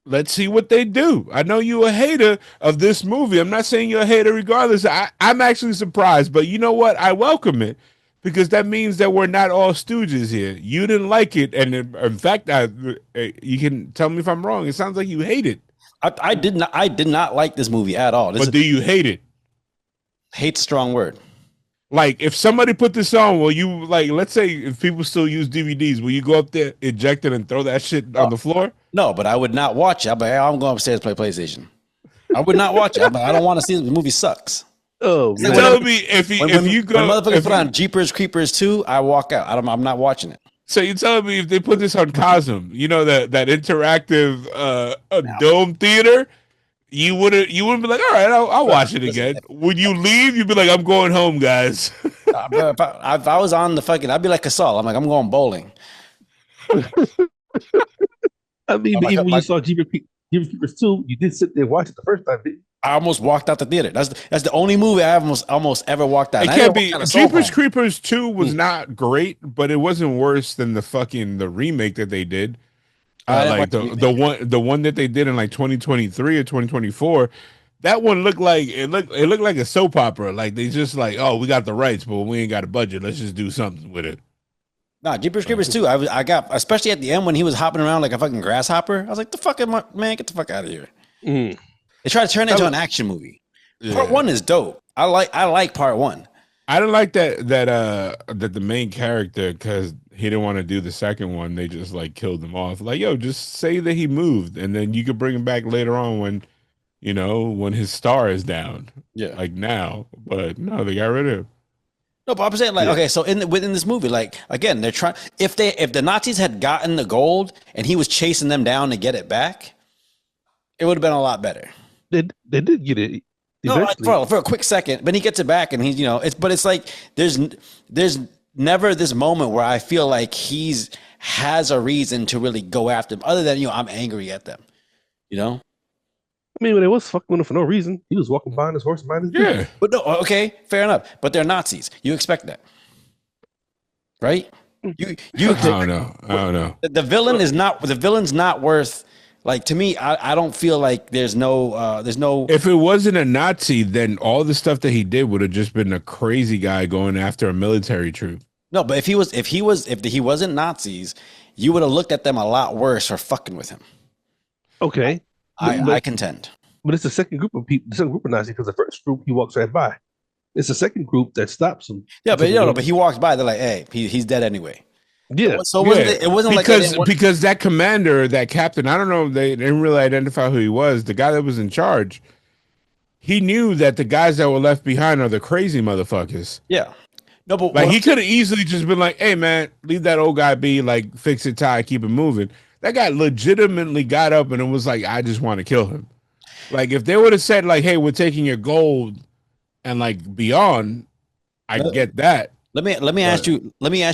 Let's see what they do. I know you're a hater of this movie. I'm not saying you're a hater regardless. I'm actually surprised, but you know what? I welcome it because that means that we're not all stooges here. You didn't like it, and in fact, you can tell me if I'm wrong. It sounds like you hate it. I did not like this movie at all. But do you hate it? Hate's a strong word. Like if somebody put this on, will you let's say if people still use DVDs, will you go up there, eject it, and throw that shit on the floor? No, but I would not watch it. I'm going upstairs to play PlayStation. I would not watch it. I don't want to see it. The movie sucks. Oh, tell me if you go, when motherfuckers put on Jeepers Creepers 2, I walk out. I'm not watching it. So you're telling me if they put this on Cosm, you know that interactive dome theater, you wouldn't be like, all right, I'll watch it Listen, again. When you leave, you'd be like, I'm going home, guys. bro, if I was on the fucking, I'd be like Casal. I'm like, I'm going bowling. I mean, but My, even when my, you saw Jeepers Creepers 2, you did sit there and watch it the first time, didn't you? I almost walked out the theater. That's the only movie I almost ever walked out. It And I can't didn't be. walk out of Soho. Jeepers Creepers 2 was not great, but it wasn't worse than the remake that they did. I didn't Like watch the one that they did in like 2023 or 2024. That one looked like a soap opera. Like they just like, oh, we got the rights, but we ain't got a budget. Let's just do something with it. No, Jeepers Creepers 2. I got, especially at the end when he was hopping around like a fucking grasshopper. I was like, the fuck, man, get the fuck out of here. Mm. They tried to turn it into an action movie. Yeah. Part 1 is dope. I like part 1. I don't like that the main character, because he didn't want to do the second one. They just like killed him off. Like, yo, just say that he moved, and then you could bring him back later on when, when his star is down. Yeah. Like now, but no, they got rid of him. No, but I'm saying like, okay, so within this movie, like again, they're trying. If the Nazis had gotten the gold and he was chasing them down to get it back, it would have been a lot better. They did get it. No, like, for a quick second, but he gets it back, and he's it's like there's never this moment where I feel like has a reason to really go after them, other than I'm angry at them, I mean, when it was fucking with him for no reason, he was walking by on his horse, minding his business. But no, okay, fair enough. But they're Nazis. You expect that, right? You I don't know. The villain's not worth. Like, to me, I don't feel like there's no. If it wasn't a Nazi, then all the stuff that he did would have just been a crazy guy going after a military troop. No, but if he wasn't Nazis, you would have looked at them a lot worse for fucking with him. Okay, I contend. But it's the second group of people, the second group of Nazis, because the first group he walks right by. It's the second group that stops him. Yeah, but he walks by. They're like, hey, he's dead anyway. Yeah. So it wasn't because that commander, that captain, I don't know, they didn't really identify who he was. The guy that was in charge, he knew that the guys that were left behind are the crazy motherfuckers. Yeah. No, but like he could have easily just been like, "Hey, man, leave that old guy be. Like, fix it, tie, keep it moving." That guy legitimately got up and it was like, "I just want to kill him." Like, if they would have said, "Like, hey, we're taking your gold," and like beyond, I get that. Let me ask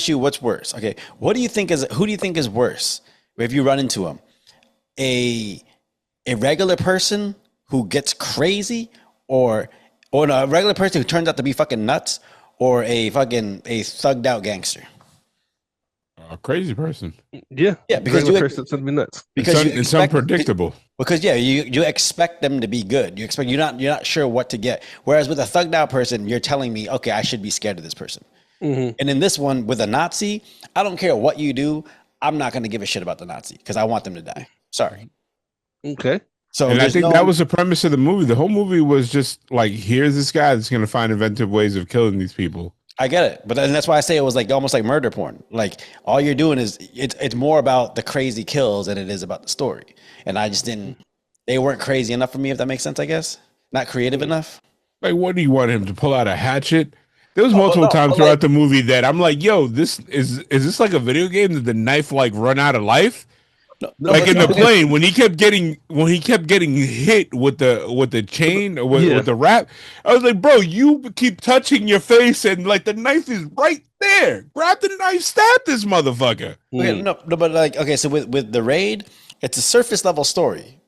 you what's worse. Okay, who do you think is worse if you run into him? A regular person who gets crazy, or a regular person who turns out to be fucking nuts, or a thugged out gangster? A crazy person. Yeah, because person to be nuts. Because it's unpredictable. Because you expect them to be good. You're not sure what to get. Whereas with a thugged out person, you're telling me, okay, I should be scared of this person. Mm-hmm. And in this one, with a Nazi, I don't care what you do. I'm not going to give a shit about the Nazi because I want them to die. Sorry. Okay. So and I think that was the premise of the movie. The whole movie was just like, here's this guy that's going to find inventive ways of killing these people. I get it, but that's why I say it was like almost like murder porn. Like, all you're doing is it's more about the crazy kills than it is about the story. And I just didn't. They weren't crazy enough for me, if that makes sense. I guess not creative enough. Like, what do you want him to pull out a hatchet? There was multiple times throughout the movie that I'm like, yo, is this like a video game that the knife like run out of life? Like in the plane, when he kept getting hit with the chain or with the wrap, I was like, bro, you keep touching your face and like the knife is right there. Grab the knife, stab this motherfucker. Okay, but like, okay, so with the raid, it's a surface level story.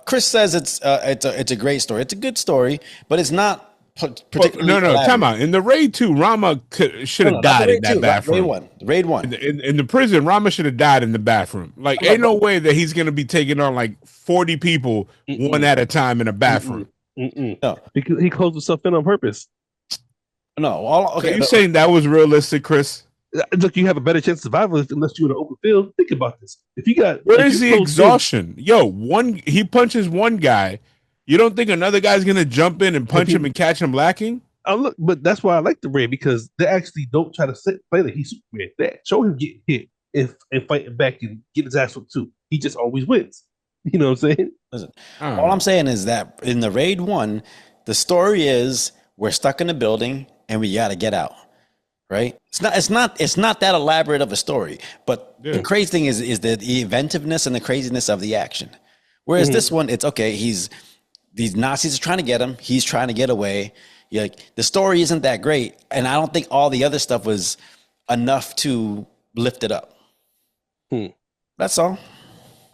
Chris says it's a great story. It's a good story, but it's not particularly. No, time out. In the raid 2, Rama should have died in that bathroom. Raid 1. In the prison, Rama should have died in the bathroom. Like, ain't no way that he's gonna be taking on like 40 people one at a time in a bathroom. No, because he closed himself in on purpose. No, okay. Are you saying that was realistic, Chris? Look, you have a better chance of survival unless you're in an open field. Think about this. If you got, where is the exhaustion? He punches one guy. You don't think another guy's gonna jump in and punch him and catch him lacking? Look, but that's why I like the raid, because they actually don't try to play like he's Superman. They show him getting hit and fighting back and getting his ass whooped too. He just always wins. You know what I'm saying? Listen, all I'm saying is that in the raid 1, the story is we're stuck in a building and we got to get out. right? It's not that elaborate of a story. But Yeah. the crazy thing is the inventiveness and the craziness of the action. Whereas this one, it's okay. These Nazis are trying to get him. He's trying to get away. You're like, the story isn't that great, and I don't think all the other stuff was enough to lift it up. That's all.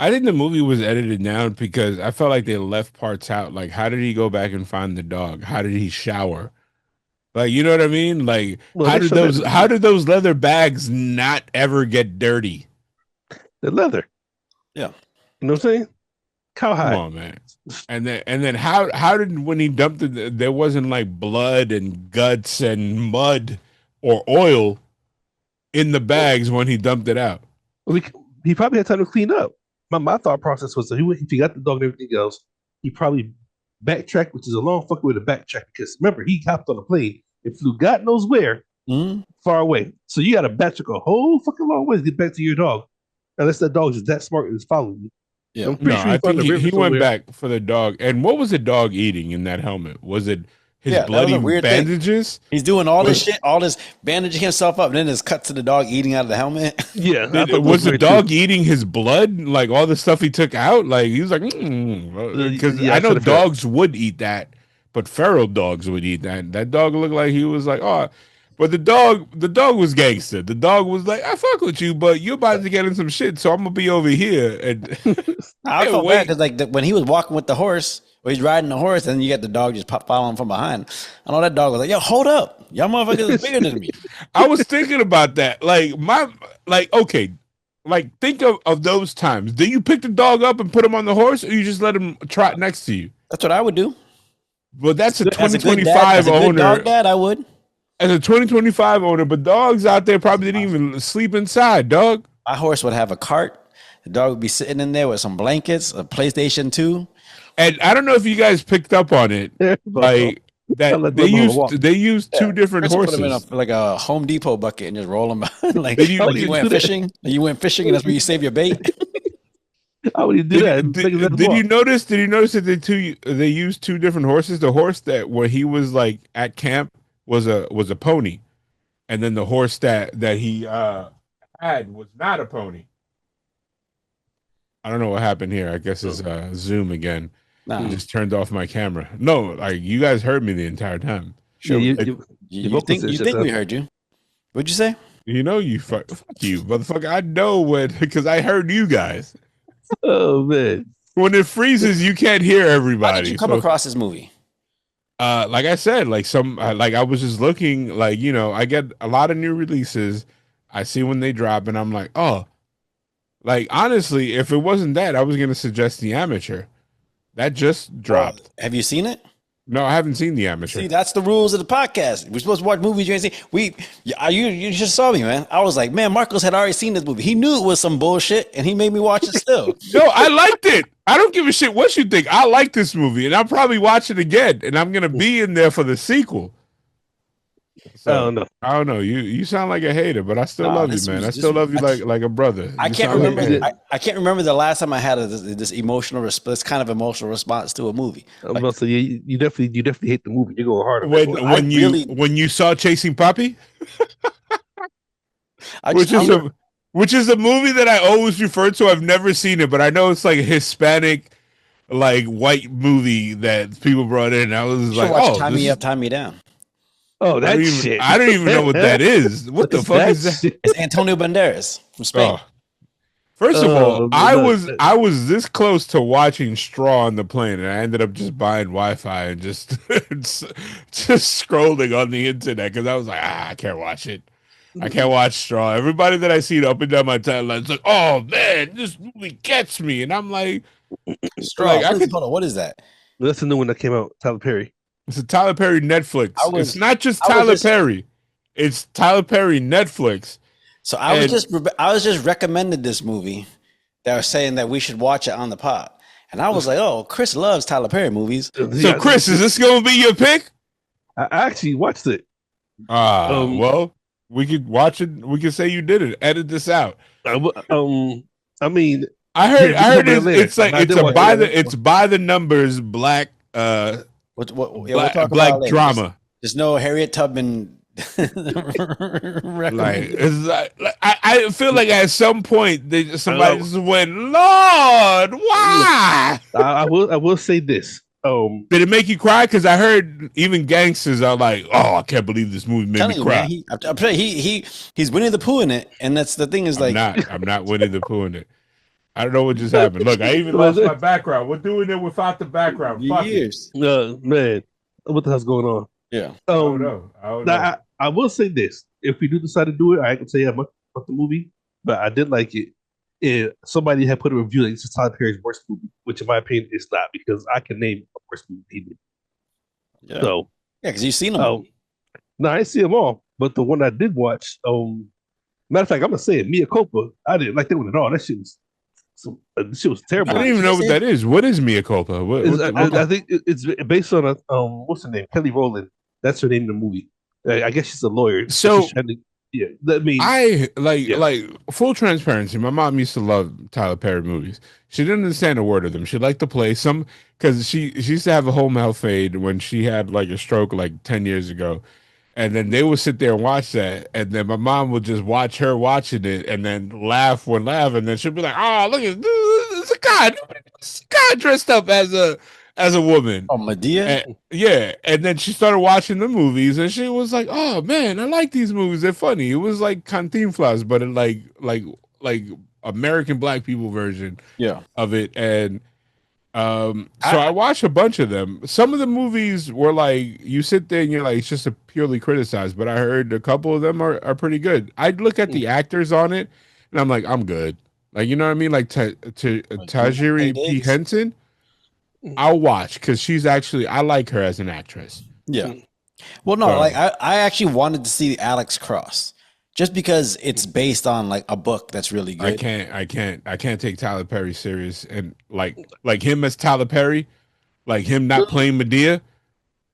I think the movie was edited down because I felt like they left parts out. Like, how did he go back and find the dog? How did he shower? Like, you know what I mean? Like, Well, how did those leather bags not ever get dirty? the leather? Yeah. You know what I'm saying? Cowhide. Come on, man. And then how did when he dumped it, there wasn't like blood and guts and mud or oil in the bags when he dumped it out? He probably had time to clean up. My thought process was that if he got the dog and everything else, he probably backtracked, which is a long fucking way to backtrack because remember, he hopped on a plane and flew God knows where far away. So you got to backtrack a whole fucking long way to get back to your dog. Unless that dog is that smart and is following you. Yeah. I'm pretty sure I think he went somewhere. back for the dog. And what was the dog eating in that helmet? Was it his Yeah, that was bloody a weird thing. bandages? He's doing all this shit, all this bandaging himself up, and then it's cut to the dog eating out of the helmet. Yeah. I thought Was the weird dog too. eating his blood? Like all the stuff he took out? Like he was like, because Yeah, I know that's what I felt. dogs would eat that, but feral dogs would eat that. That dog looked like he was like, oh, but the dog was gangster. The dog was like, I fuck with you, but you're about to get in some shit, so I'm gonna be over here. And I Yeah, felt wait. bad because when he was walking with the horse, or he's riding the horse, and you got the dog just following from behind. I know that dog was like, "Yo, hold up, y'all motherfuckers is bigger than me." I was thinking about that. Okay, like think of those times. Do you pick the dog up and put him on the horse, or you just let him trot next to you? That's what I would do. Well, that's a As a good 2025 owner. dog dad, I would. As a 2025 owner, but dogs out there probably didn't even sleep inside, dog. My horse would have a cart. The dog would be sitting in there with some blankets, a PlayStation 2. And I don't know if you guys picked up on it, like I'll that let they them walk. used two different Chris would put him horses. in like a Home Depot bucket and just roll him out. like Did you- like did you you went do that? fishing. You went fishing, and that's where you save your bait. How would he do that? Did you notice? Did you notice that they used two different horses? The horse that when he was like at camp was a pony, and then the horse that he had was not a pony. I don't know what happened here. I guess it's Zoom again. Nah, I just turned off my camera. No, like you guys heard me the entire time. sure. Yeah, You think we heard you? What'd you say? You know, fuck you, motherfucker. I know when because I heard you guys. Oh man. When it freezes, you can't hear everybody. How did you come So, across this movie? like I said, like like I was just looking, like I get a lot of new releases. I see when they drop, and I'm like, oh, like honestly, if it wasn't that, I was gonna suggest The Amateur. That just dropped. Have you seen it? No, I haven't seen The Amateur. See, that's the rules of the podcast. We're supposed to watch movies you ain't seen. You just saw me, man. I was like, man, Marcos had already seen this movie. He knew it was some bullshit, and he made me watch it still. No, I liked it. I don't give a shit what you think. I like this movie, and I'll probably watch it again. And I'm gonna be in there for the sequel. So, I don't know. You sound like a hater, but I still love you, man. I still love you like a brother. I You can't sound like a remember. hater. I can't remember the last time I had this emotional, this kind of emotional response to a movie. I'm about to say you definitely hate the movie. You're going hard on when that one. when you saw Chasing Puppy, I which just- is a movie that I always refer to. I've never seen it, but I know it's like a Hispanic, like white movie that people brought in. I was you should like, watch oh, Tie this Me is- Up, Tie Me Down. Oh, I that don't, even, shit. I don't even know what that is. What the fuck is that? shit? It's Antonio Banderas from Spain. Oh. First of all, Oh, I no. was this close to watching Straw on the plane, and I ended up just buying Wi-Fi and just just scrolling on the internet because I was like, I can't watch it. I can't watch Straw. Everybody that I see up and down my timeline is like, oh man, this movie gets me, and I'm like, Straw. like, I What is- could- hold on, what is that? That's the new one that came out. Tyler Perry. it's a Tyler Perry Netflix. It's not just I was Tyler just- Perry. It's Tyler Perry Netflix. So I was just recommended this movie. They were saying that we should watch it on the pod, and I was like, oh, Chris loves Tyler Perry movies. So, Chris, is this going to be your pick? I actually watched it. Well, we could watch it. We could say you did it. Edit this out. I mean, I heard later. it's like I it's did a watch by it. the by the numbers black We'll talk black about it later. drama. There's no Harriet Tubman Like, it's like I feel like at some point somebody just went, Lord, why? I will say this. Did it make you cry? Because I heard even gangsters are like, "Oh, I can't believe this movie made me cry." Man, I'm telling you, he's Winnie the Pooh in it, and that's the thing is I'm not Winnie the Pooh in it. I don't know what just happened. Look, I even lost my background. We're doing it without the background. years. Man, what the hell's going on? Yeah. I don't know. I will say this: if we do decide to do it, I can say how much about the movie, but I did like it. If somebody had put a review that this is Tyler Perry's worst movie, which in my opinion is not, because I can name a worst movie he did. Yeah. So because you've seen them all. No, I didn't see them all, but the one I did watch, matter of fact, I'm gonna say it, Mia Culpa. I didn't like that one at all. That shit was terrible. I don't even know what that is. What is Mia Culpa? I think it's based on a what's her name? Kelly Rowland. That's her name in the movie. I guess she's a lawyer. So that means I like full transparency. My mom used to love Tyler Perry movies. She didn't understand a word of them. She liked to play some because she used to have a whole mouth fade when she had like a stroke like 10 years ago. And then they would sit there and watch that, and then my mom would just watch her watching it, and then laugh, and then she'd be like, "Oh, look at this a guy dressed up as a woman." Oh, Medea. Yeah, and then she started watching the movies, and she was like, "Oh man, I like these movies. They're funny." It was like Cantinflas, but it like American black people version of it, and I watched a bunch of them. Some of the movies were like you sit there and you're like it's just a purely criticized, but I heard a couple of them are pretty good. I'd look at the actors on it and I'm like, I'm good. Like, you know what I mean? Like Tajiri P. Henson, I'll watch because she's actually I like her as an actress. Yeah. Well, no, like I actually wanted to see Alex Cross. Just because it's based on like a book that's really good. I can't take Tyler Perry serious and like him as Tyler Perry, like him not playing Medea,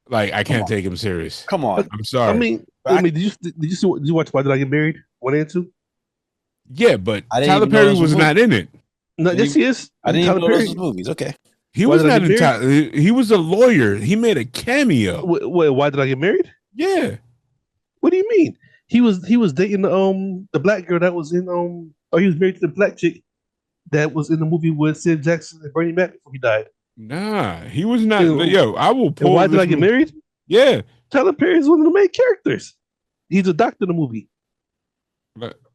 like I can't take him serious. Come on, I'm sorry. I mean, did you watch Why Did I Get Married 1 and 2? Yeah, but Tyler Perry was not in it. No, yes, he is. I didn't even know those movies. Okay, he was not in Tyler. He was a lawyer. He made a cameo. Wait, Why Did I Get Married? Yeah. What do you mean? He was dating the black girl that was in or he was married to the black chick that was in the movie with Sid Jackson and Bernie Mac before he died. Nah, he was not. Yo, I will pull. Why Did I Get Married? Yeah, Tyler Perry is one of the main characters. He's a doctor in the movie.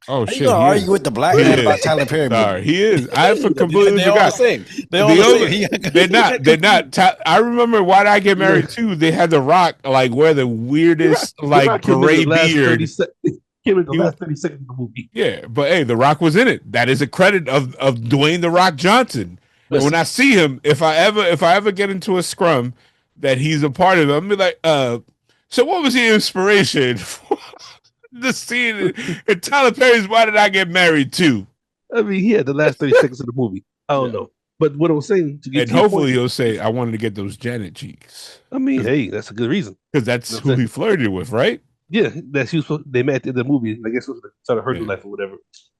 Oh shit! You gonna argue with the black man about Tyler Perry? Sorry, he is. I completely forgot. All the same. They're not. I remember Why Did I Get Married too. They had The Rock like wear the weirdest like gray beard. Came in the last 30 seconds of the movie. Yeah, but hey, The Rock was in it. That is a credit of Dwayne The Rock Johnson. And when I see him, if I ever get into a scrum that he's a part of it, I'm be like, so what was the inspiration for the scene in Tyler Perry's Why Did I Get Married too? I mean, he had the last 30 seconds of the movie. I don't know. But what I was saying to get and hopefully he'll say, I wanted to get those Janet cheeks. I mean, hey, that's a good reason. Because that's who he flirted with, right? Yeah, they met at the end of the movie. I guess it was sort of her life or whatever.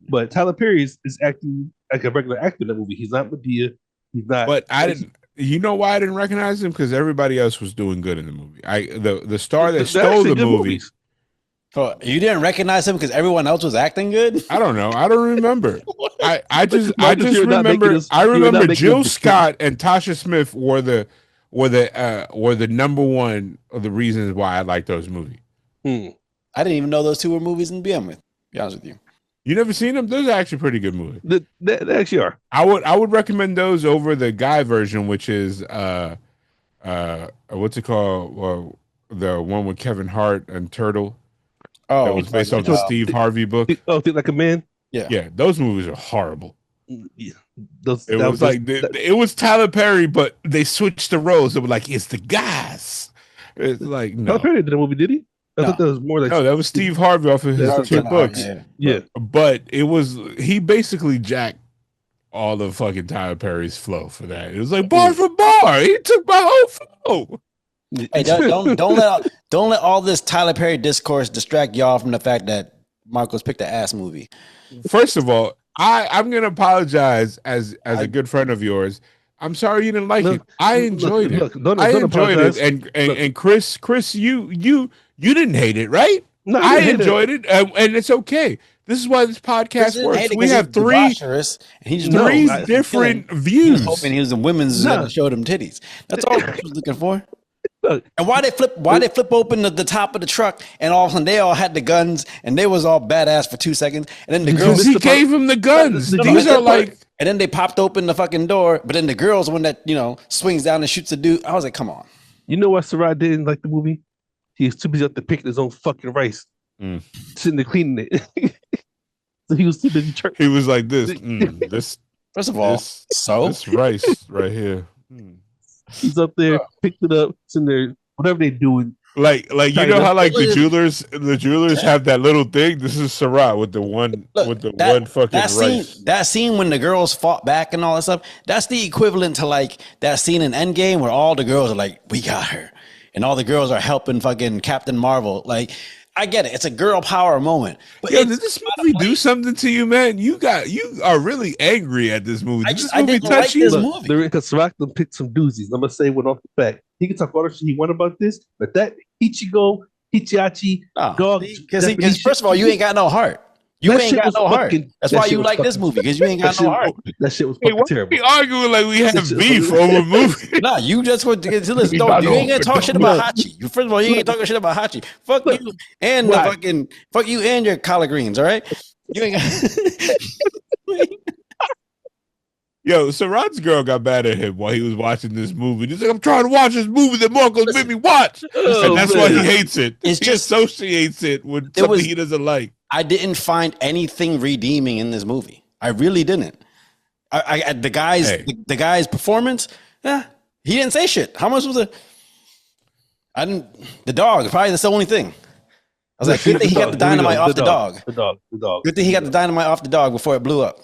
But Tyler Perry is acting like a regular actor in that movie. He's not Medea. He's not. But I didn't. You know why I didn't recognize him? Because everybody else was doing good in the movie. The star that stole the movie. Oh, you didn't recognize him because everyone else was acting good? I don't know. I don't remember. I just remember Jill Scott and Tasha Smith were the number one of the reasons why I like those movies. I didn't even know those two were movies in BM with. To be honest with you. You never seen them? Those are actually pretty good movies. They actually are. I would recommend those over the guy version, which is what's it called? Well, the one with Kevin Hart and Turtle. Oh, that was based off the Steve Harvey book. Think Like a Man. Yeah. Those movies are horrible. Yeah, it was Tyler Perry, but they switched the roles. It was like it's the guys. It's like no. Tyler Perry did a movie, did he? I thought that was more like that was Steve Harvey off of his two books. Yeah, but he basically jacked all the fucking Tyler Perry's flow for that. It was like bar for bar. He took my whole flow. Hey, don't let all this Tyler Perry discourse distract y'all from the fact that Marcos picked an ass movie. First of all, I'm gonna apologize as a good friend of yours. I'm sorry you didn't like it. I enjoyed it. I enjoyed it. And Chris, you didn't hate it, right? No, I enjoyed it, and it's okay. This is why this podcast works. We have three different views. He was hoping he was in women's that showed him titties. That's all he was looking for. And why they flip open the top of the truck, and all of a sudden they all had the guns, and they was all badass for 2 seconds, and then the girls gave him the guns. These are like, and then they popped open the fucking door, but then the girl's one that swings down and shoots the dude. I was like, come on. You know what Sarath didn't like the movie? He was too busy up to picking his own fucking rice, sitting there cleaning it. So he was too busy. He was like this. First of all, this rice right here. He's up there, picked it up, sitting there, whatever they doing. Like you know how like the jewelers have that little thing. This is Sarath with the one one fucking rice. That scene when the girls fought back and all that stuff. That's the equivalent to like that scene in Endgame where all the girls are like, "We got her," and all the girls are helping fucking Captain Marvel. Like, I get it. It's a girl power moment. But did this movie do something to you, man? You are really angry at this movie. Did this movie touch you? Because Sarath picked some doozies. I'm gonna say one off the back. He can talk all the shit he want about this, but that Hichiachi dog. Because first of all, you ain't got no heart. You ain't got no heart. That's why you like this movie, because you ain't got no heart. That shit was fucking terrible. We arguing like we had beef over movie. Nah, you just want to listen. You ain't gonna talk shit about Hachi. First of all, you ain't talking shit about Hachi. Fuck you and fuck you and your collard greens. All right, you ain't got. Yo, Sarath's girl got mad at him while he was watching this movie. He's like, I'm trying to watch this movie that Marco's made me watch. And that's why he hates it. He associates it with something he doesn't like. I didn't find anything redeeming in this movie. I really didn't. The guy's performance, he didn't say shit. How much was it? The dog, probably that's the only thing. I was like, good thing he got the dynamite off the dog. The dog. Good thing he got the dynamite off the dog before it blew up.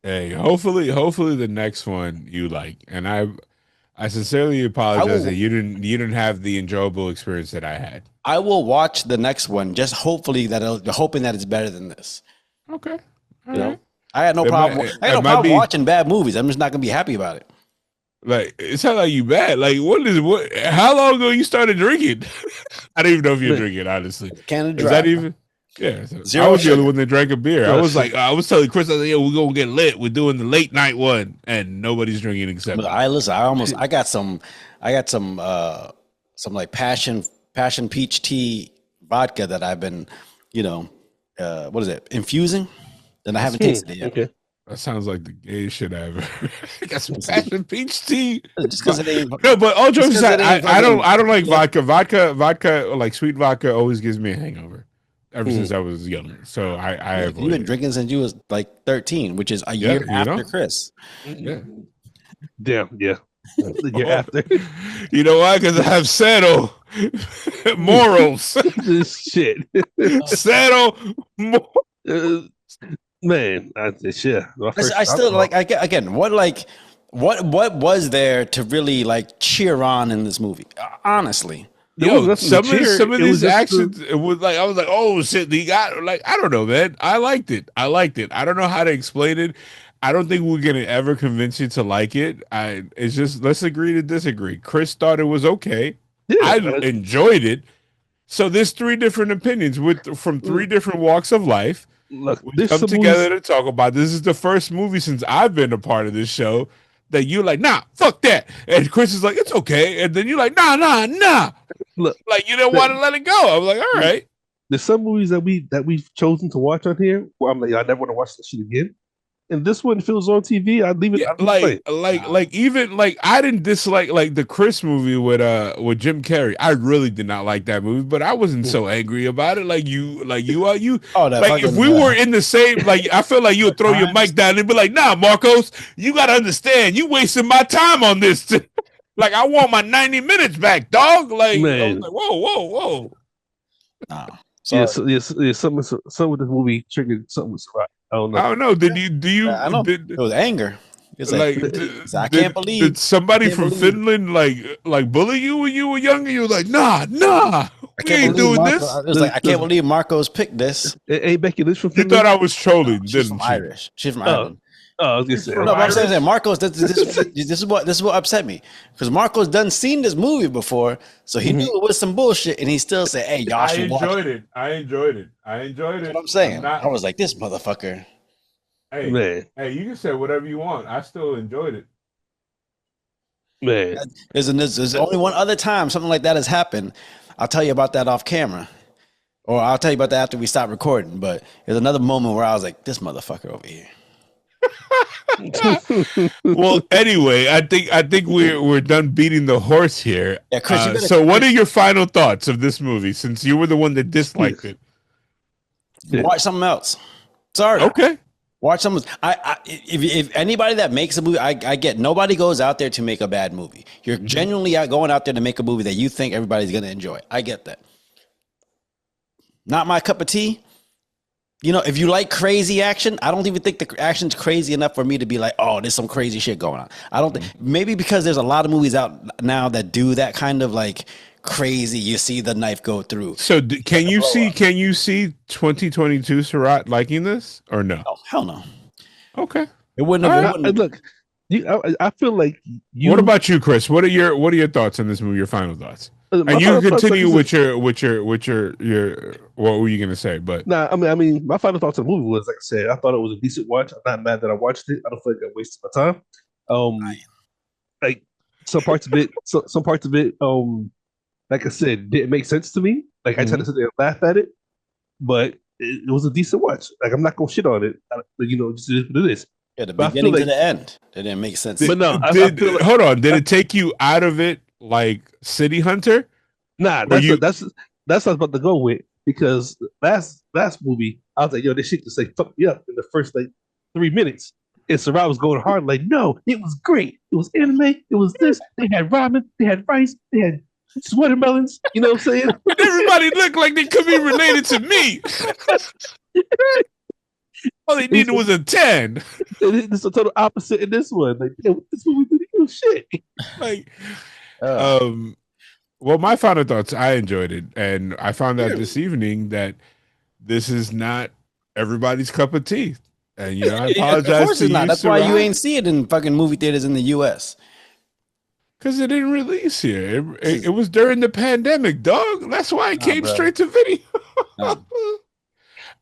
Hey, hopefully the next one you like. And I sincerely apologize that you didn't have the enjoyable experience that I had. I will watch the next one, just hoping that it's better than this. Okay. You know? I had no problem. I had no problem watching bad movies. I'm just not gonna be happy about it. Like, it's not like you bad. Like, how long ago you started drinking? I don't even know if you're drinking, honestly. Canada Dry. Is that even? Yeah. I was the only one that drank a beer. I was telling Chris, I was like, we're gonna get lit. We're doing the late night one, and nobody's drinking except me. I got some like passion peach tea vodka that I've been, what is it? Infusing? And I haven't tasted it yet. Okay. That sounds like the gayest shit I ever. Got some passion peach tea. Just because it ain't. No, but all jokes aside, I don't like vodka. Vodka, like sweet vodka, always gives me a hangover. Ever since I was young, so I you've been drinking since you was like 13, which is a year after Chris. Yeah. Damn, yeah. The year after. You know why? Because I have settled morals. This shit. Settle man, I still like again. What was there to really like cheer on in this movie? Honestly. Yo, some of these actions, it was like, I was like, oh shit, he got, like, I don't know, man. I liked it. I don't know how to explain it. I don't think we're gonna ever convince you to like it. It's just, let's agree to disagree. Chris thought it was okay. Yeah, I enjoyed it. So there's three different opinions from three different walks of life. Look, we come together to talk about. This is the first movie since I've been a part of this show that you're like, nah, fuck that. And Chris is like, it's okay. And then you're like, nah. Look, like, you didn't want to let it go. I was like, all right. There's some movies that we've chosen to watch on here where I'm like, I never want to watch this shit again. And this one feels on TV. I'd leave it. Yeah, even I didn't dislike like the Chris movie with Jim Carrey. I really did not like that movie, but I wasn't so angry about it. Like you are. Oh, like if we were in the same, like I feel like you would throw your mic down and be like, nah, Marcos, you gotta understand, you wasting my time on this. Like I want my 90 minutes back, dog. Like, man. I was like whoa. Nah. Yeah, something with this movie triggered something with Sarath. I don't know. Do you? I know. It was anger. It's like I can't believe. Did somebody from Finland like bully you when you were younger? You were like, nah. We ain't doing this. It was like I can't believe Marcos picked this. Hey Becky, this from Finland. You thought I was trolling? She's from Irish. She's from Ireland. Oh, I was gonna say. No, but I'm saying Marcos. This is what upset me because Marcos done seen this movie before, so he knew it was some bullshit, and he still said, "Hey, y'all should watch it." I enjoyed it. That's what I'm saying. I was like, this motherfucker. Hey, Man. hey, you can say whatever you want. I still enjoyed it. Man, There's only one other time something like that has happened. I'll tell you about that off camera, or I'll tell you about that after we stop recording. But there's another moment where I was like, this motherfucker over here. Well, anyway, I think we're done beating the horse here. Yeah, Chris, so what are your final thoughts of this movie since you were the one that disliked it? Watch something else. Sorry. Okay. Watch something. If anybody that makes a movie, I get nobody goes out there to make a bad movie. You're genuinely going out there to make a movie that you think everybody's going to enjoy. I get that. Not my cup of tea. You know, if you like crazy action, I don't even think the action's crazy enough for me to be like, oh, there's some crazy shit going on. I don't think, maybe because there's a lot of movies out now that do that kind of like crazy, you see the knife go through. So can you see 2022 Sarath liking this or no? Oh, hell no. Okay. It wouldn't have. Right. Look, I feel like you. What about you, Chris? What are your thoughts on this movie? Your final thoughts? And you continue with your what were you gonna say? But nah, I mean, my final thoughts on the movie was like I said, I thought it was a decent watch. I'm not mad that I watched it. I don't feel like I wasted my time. Like some parts of it, like I said, didn't make sense to me. Like I tried to sit there and laugh at it, but it was a decent watch. Like I'm not gonna shit on it. Just it is what it is. Yeah, the beginning to the end, it didn't make sense. But no, hold on. Did it take you out of it like City Hunter? Nah, that's what I was about to go with because last movie I was like, yo, this shit just like fucked me up in the first like 3 minutes. And Sarath was going hard, like, no, it was great. It was anime. It was this. They had ramen. They had rice. They had watermelons. You know what I'm saying? Everybody looked like they could be related to me. All they needed was a 10. It's a total opposite in this one. Like, this movie didn't do shit. Like, well, my final thoughts, I enjoyed it. And I found out this evening that this is not everybody's cup of tea. And, I apologize. Of course it's not. That's why you ain't see it in fucking movie theaters in the U.S. Because it didn't release here. It was during the pandemic, dog. That's why it came straight to video.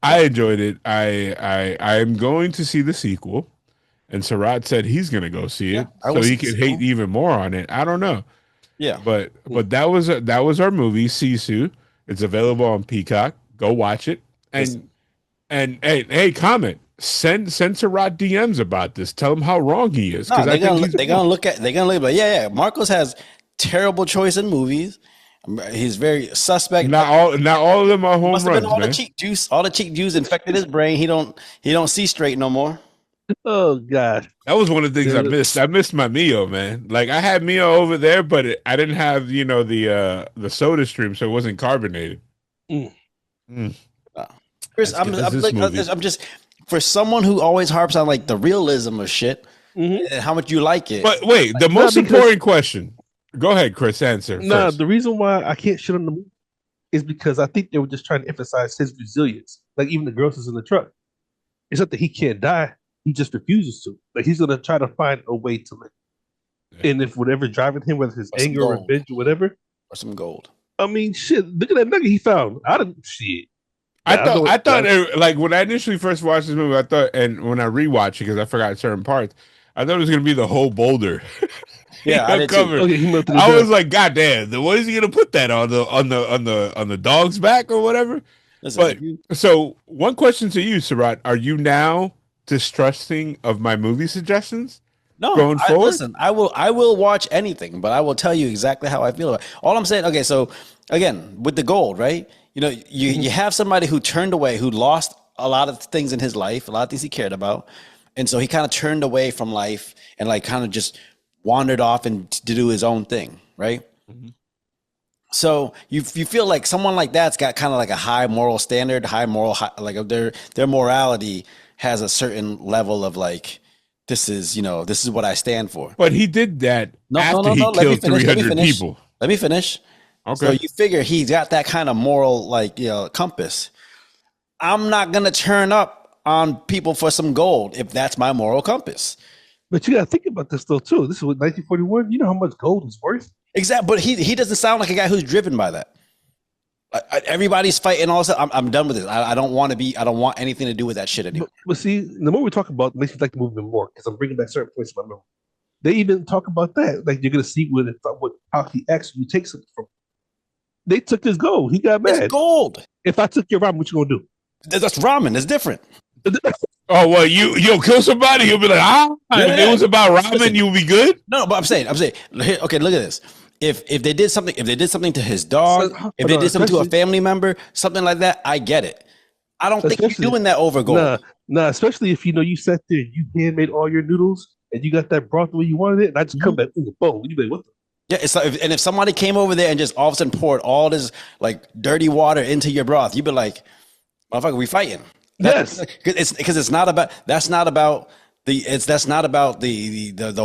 I enjoyed it. I am going to see the sequel. And Sarath said he's going to go see it. So he can hate even more on it. I don't know. Yeah. But that was our movie, Sisu. It's available on Peacock. Go watch it. And hey, comment. Send Sarath DMs about this. Tell him how wrong he is. No, they're gonna look like, yeah. Marcos has terrible choice in movies. He's very suspect. Not all of them are home Must have runs, been all man. the cheek juice infected his brain. He don't see straight no more. Oh gosh, that was one of the things I missed. I missed my Mio, man. Like I had Mio over there, but I didn't have the soda stream, so it wasn't carbonated. Chris, I'm just for someone who always harps on like the realism of shit and how much you like it. But wait, the most important question. Go ahead, Chris. Answer. No, the reason why I can't shit on the movie is because I think they were just trying to emphasize his resilience. Like even the girls is in the truck. It's not that he can't die. He just refuses to. Like he's gonna try to find a way to live. Yeah. And if whatever driving him, whether it's anger or revenge or whatever, or some gold. I mean, shit. Look at that nugget he found. I didn't see it. I thought like when I initially first watched this movie, I thought, and when I rewatched it because I forgot certain parts, I thought it was gonna be the whole boulder. Yeah, I did too. Okay, I was like, God damn, what is he gonna put that on the dog's back or whatever? So one question to you, Sarath, are you now distrusting of my movie suggestions? No, going forward? Listen, I will watch anything, but I will tell you exactly how I feel about it. All I'm saying, okay, so again, with the gold, right? You have somebody who turned away, who lost a lot of things in his life, a lot of things he cared about. And so he kind of turned away from life and like kind of just wandered off and to do his own thing, right? Mm-hmm. So you feel like someone like that's got kind of like a high moral standard, like their morality has a certain level of like, this is what I stand for. But he did that after he killed 300 people. Let me finish. Okay. So you figure he's got that kind of moral, like, compass. I'm not going to turn up on people for some gold if that's my moral compass. But you got to think about this though too. This is what 1941. You know how much gold is worth? Exactly, but he doesn't sound like a guy who's driven by that. Everybody's fighting all this. I'm done with this. I don't want to be. I don't want anything to do with that shit anymore. But see, the more we talk about, it makes me like the movie more because I'm bringing back certain points in my memory. They even talk about that. Like you're gonna see how he actually takes it from. They took his gold. He got mad. It's gold. If I took your ramen, what you gonna do? That's ramen. It's different. Oh well, you'll kill somebody. You'll be like, if it was about ramen, you'll be good. No, but I'm saying, okay, look at this. If they did something to his dog, if they did something to a family member, something like that, I get it. I don't think you're doing that over gold. Nah, especially if you sat there and you handmade all your noodles and you got that broth the way you wanted it, and I just come back, boom, you be like, what the? Yeah, it's like, and if somebody came over there and just all of a sudden poured all this like dirty water into your broth, you'd be like, motherfucker, we fighting. Yes, because it's not about the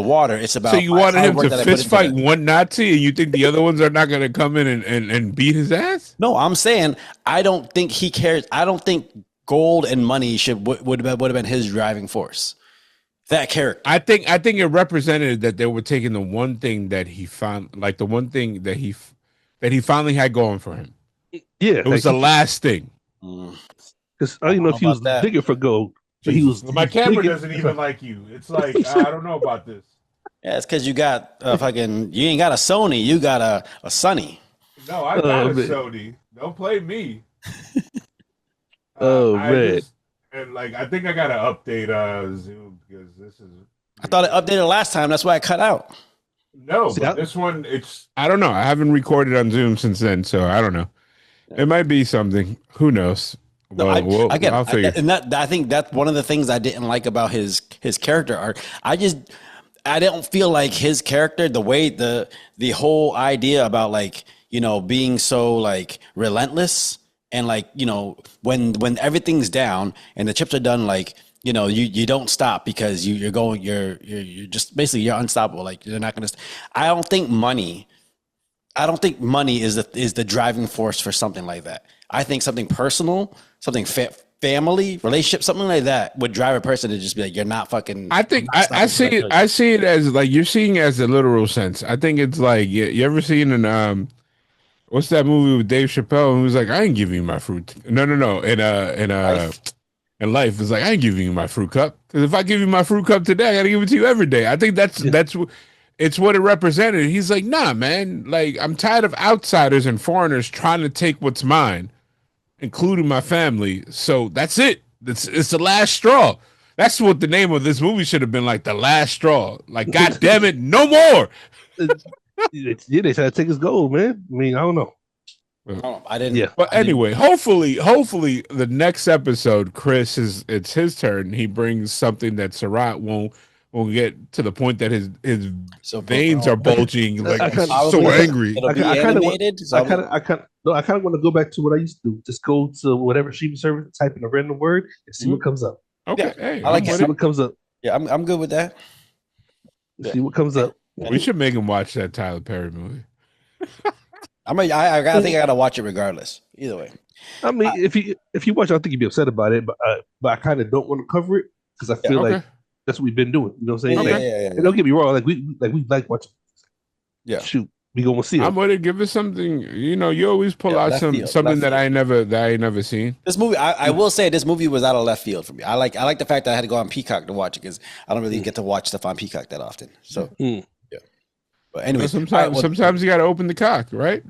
water. It's about. So you wanted him to fist fight one Nazi, and you think the other ones are not going to come in and beat his ass? No, I'm saying I don't think he cares. I don't think gold and money would have been his driving force. That character. I think it represented that they were taking the one thing that he found, like the one thing that he finally had going for him. Yeah, it was the last thing. Because I don't even know if he was digging for gold. But he was. My camera doesn't even like you. It's like I don't know about this. Yeah, it's because you got fucking. You ain't got a Sony. You got a Sony. No, I got a Sony. Don't play me. Man. And like I think I gotta update Zoom because this is. I thought it updated last time. That's why I cut out. No, but this one, I don't know. I haven't recorded on Zoom since then, so I don't know. It might be something. Who knows? No, well, I'll figure. And I think that's one of the things I didn't like about his character arc. I don't feel like his character, the way the whole idea about like, being so like relentless and like, when everything's down and the chips are done, like, you don't stop because you're just basically you're unstoppable. Like they're not going to. I don't think money is the driving force for something like that. I think something personal, something family, relationship, something like that would drive a person to just be like, you're not fucking. I think I see it as like you're seeing it as a literal sense. I think it's like you ever seen an what's that movie with Dave Chappelle who was like, I ain't giving you my fruit. No. In life, it's like I ain't giving you my fruit cup because if I give you my fruit cup today, I gotta give it to you every day. I think that's it's what it represented. He's like, nah, man. Like I'm tired of outsiders and foreigners trying to take what's mine, including my family. So that's it. It's the last straw. That's what the name of this movie should have been, like The Last Straw. Like, God damn it, no more. They tried to take his gold, man. I mean, I don't know. I didn't. Yeah. But anyway, hopefully, the next episode, Chris it's his turn. He brings something that Sarath won't get to the point that his veins are bulging, like so angry. It'll be animated. I kind of want to go back to what I used to do. Just go to whatever streaming service, type in a random word, and see what comes up. Okay, yeah, hey, I like see what comes up. Yeah, I'm good with that. See what comes up. We should make him watch that Tyler Perry movie. I think I gotta watch it regardless. Either way. I mean, if you watch, I don't think you'd be upset about it, but I kind of don't want to cover it because I feel like that's what we've been doing. You know what I'm saying? Okay. And don't get me wrong, we like watching. Yeah. Shoot, we gonna see it. I'm gonna give us something. You always pull out something that I ain't never seen. This movie, I will say, this movie was out of left field for me. I like the fact that I had to go on Peacock to watch it because I don't really get to watch stuff on Peacock that often. So yeah. But anyway, sometimes you got to open the cock, right?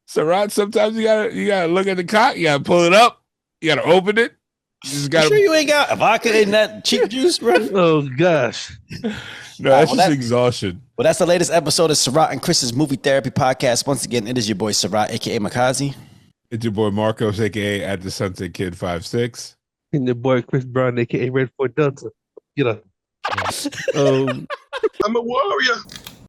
Sarath, sometimes you gotta look at the cock. You gotta pull it up. You gotta open it. You just gotta. Sure, you ain't got vodka in that cheap juice, bro. Oh gosh. No, that's just exhaustion. Well, that's the latest episode of Sarath and Chris's Movie Therapy Podcast. Once again, it is your boy Sarath, aka Makazi. It's your boy Marcos, aka at the Sunset Kid 56. And your boy Chris Brown, aka Red Fort Delta. I'm a warrior.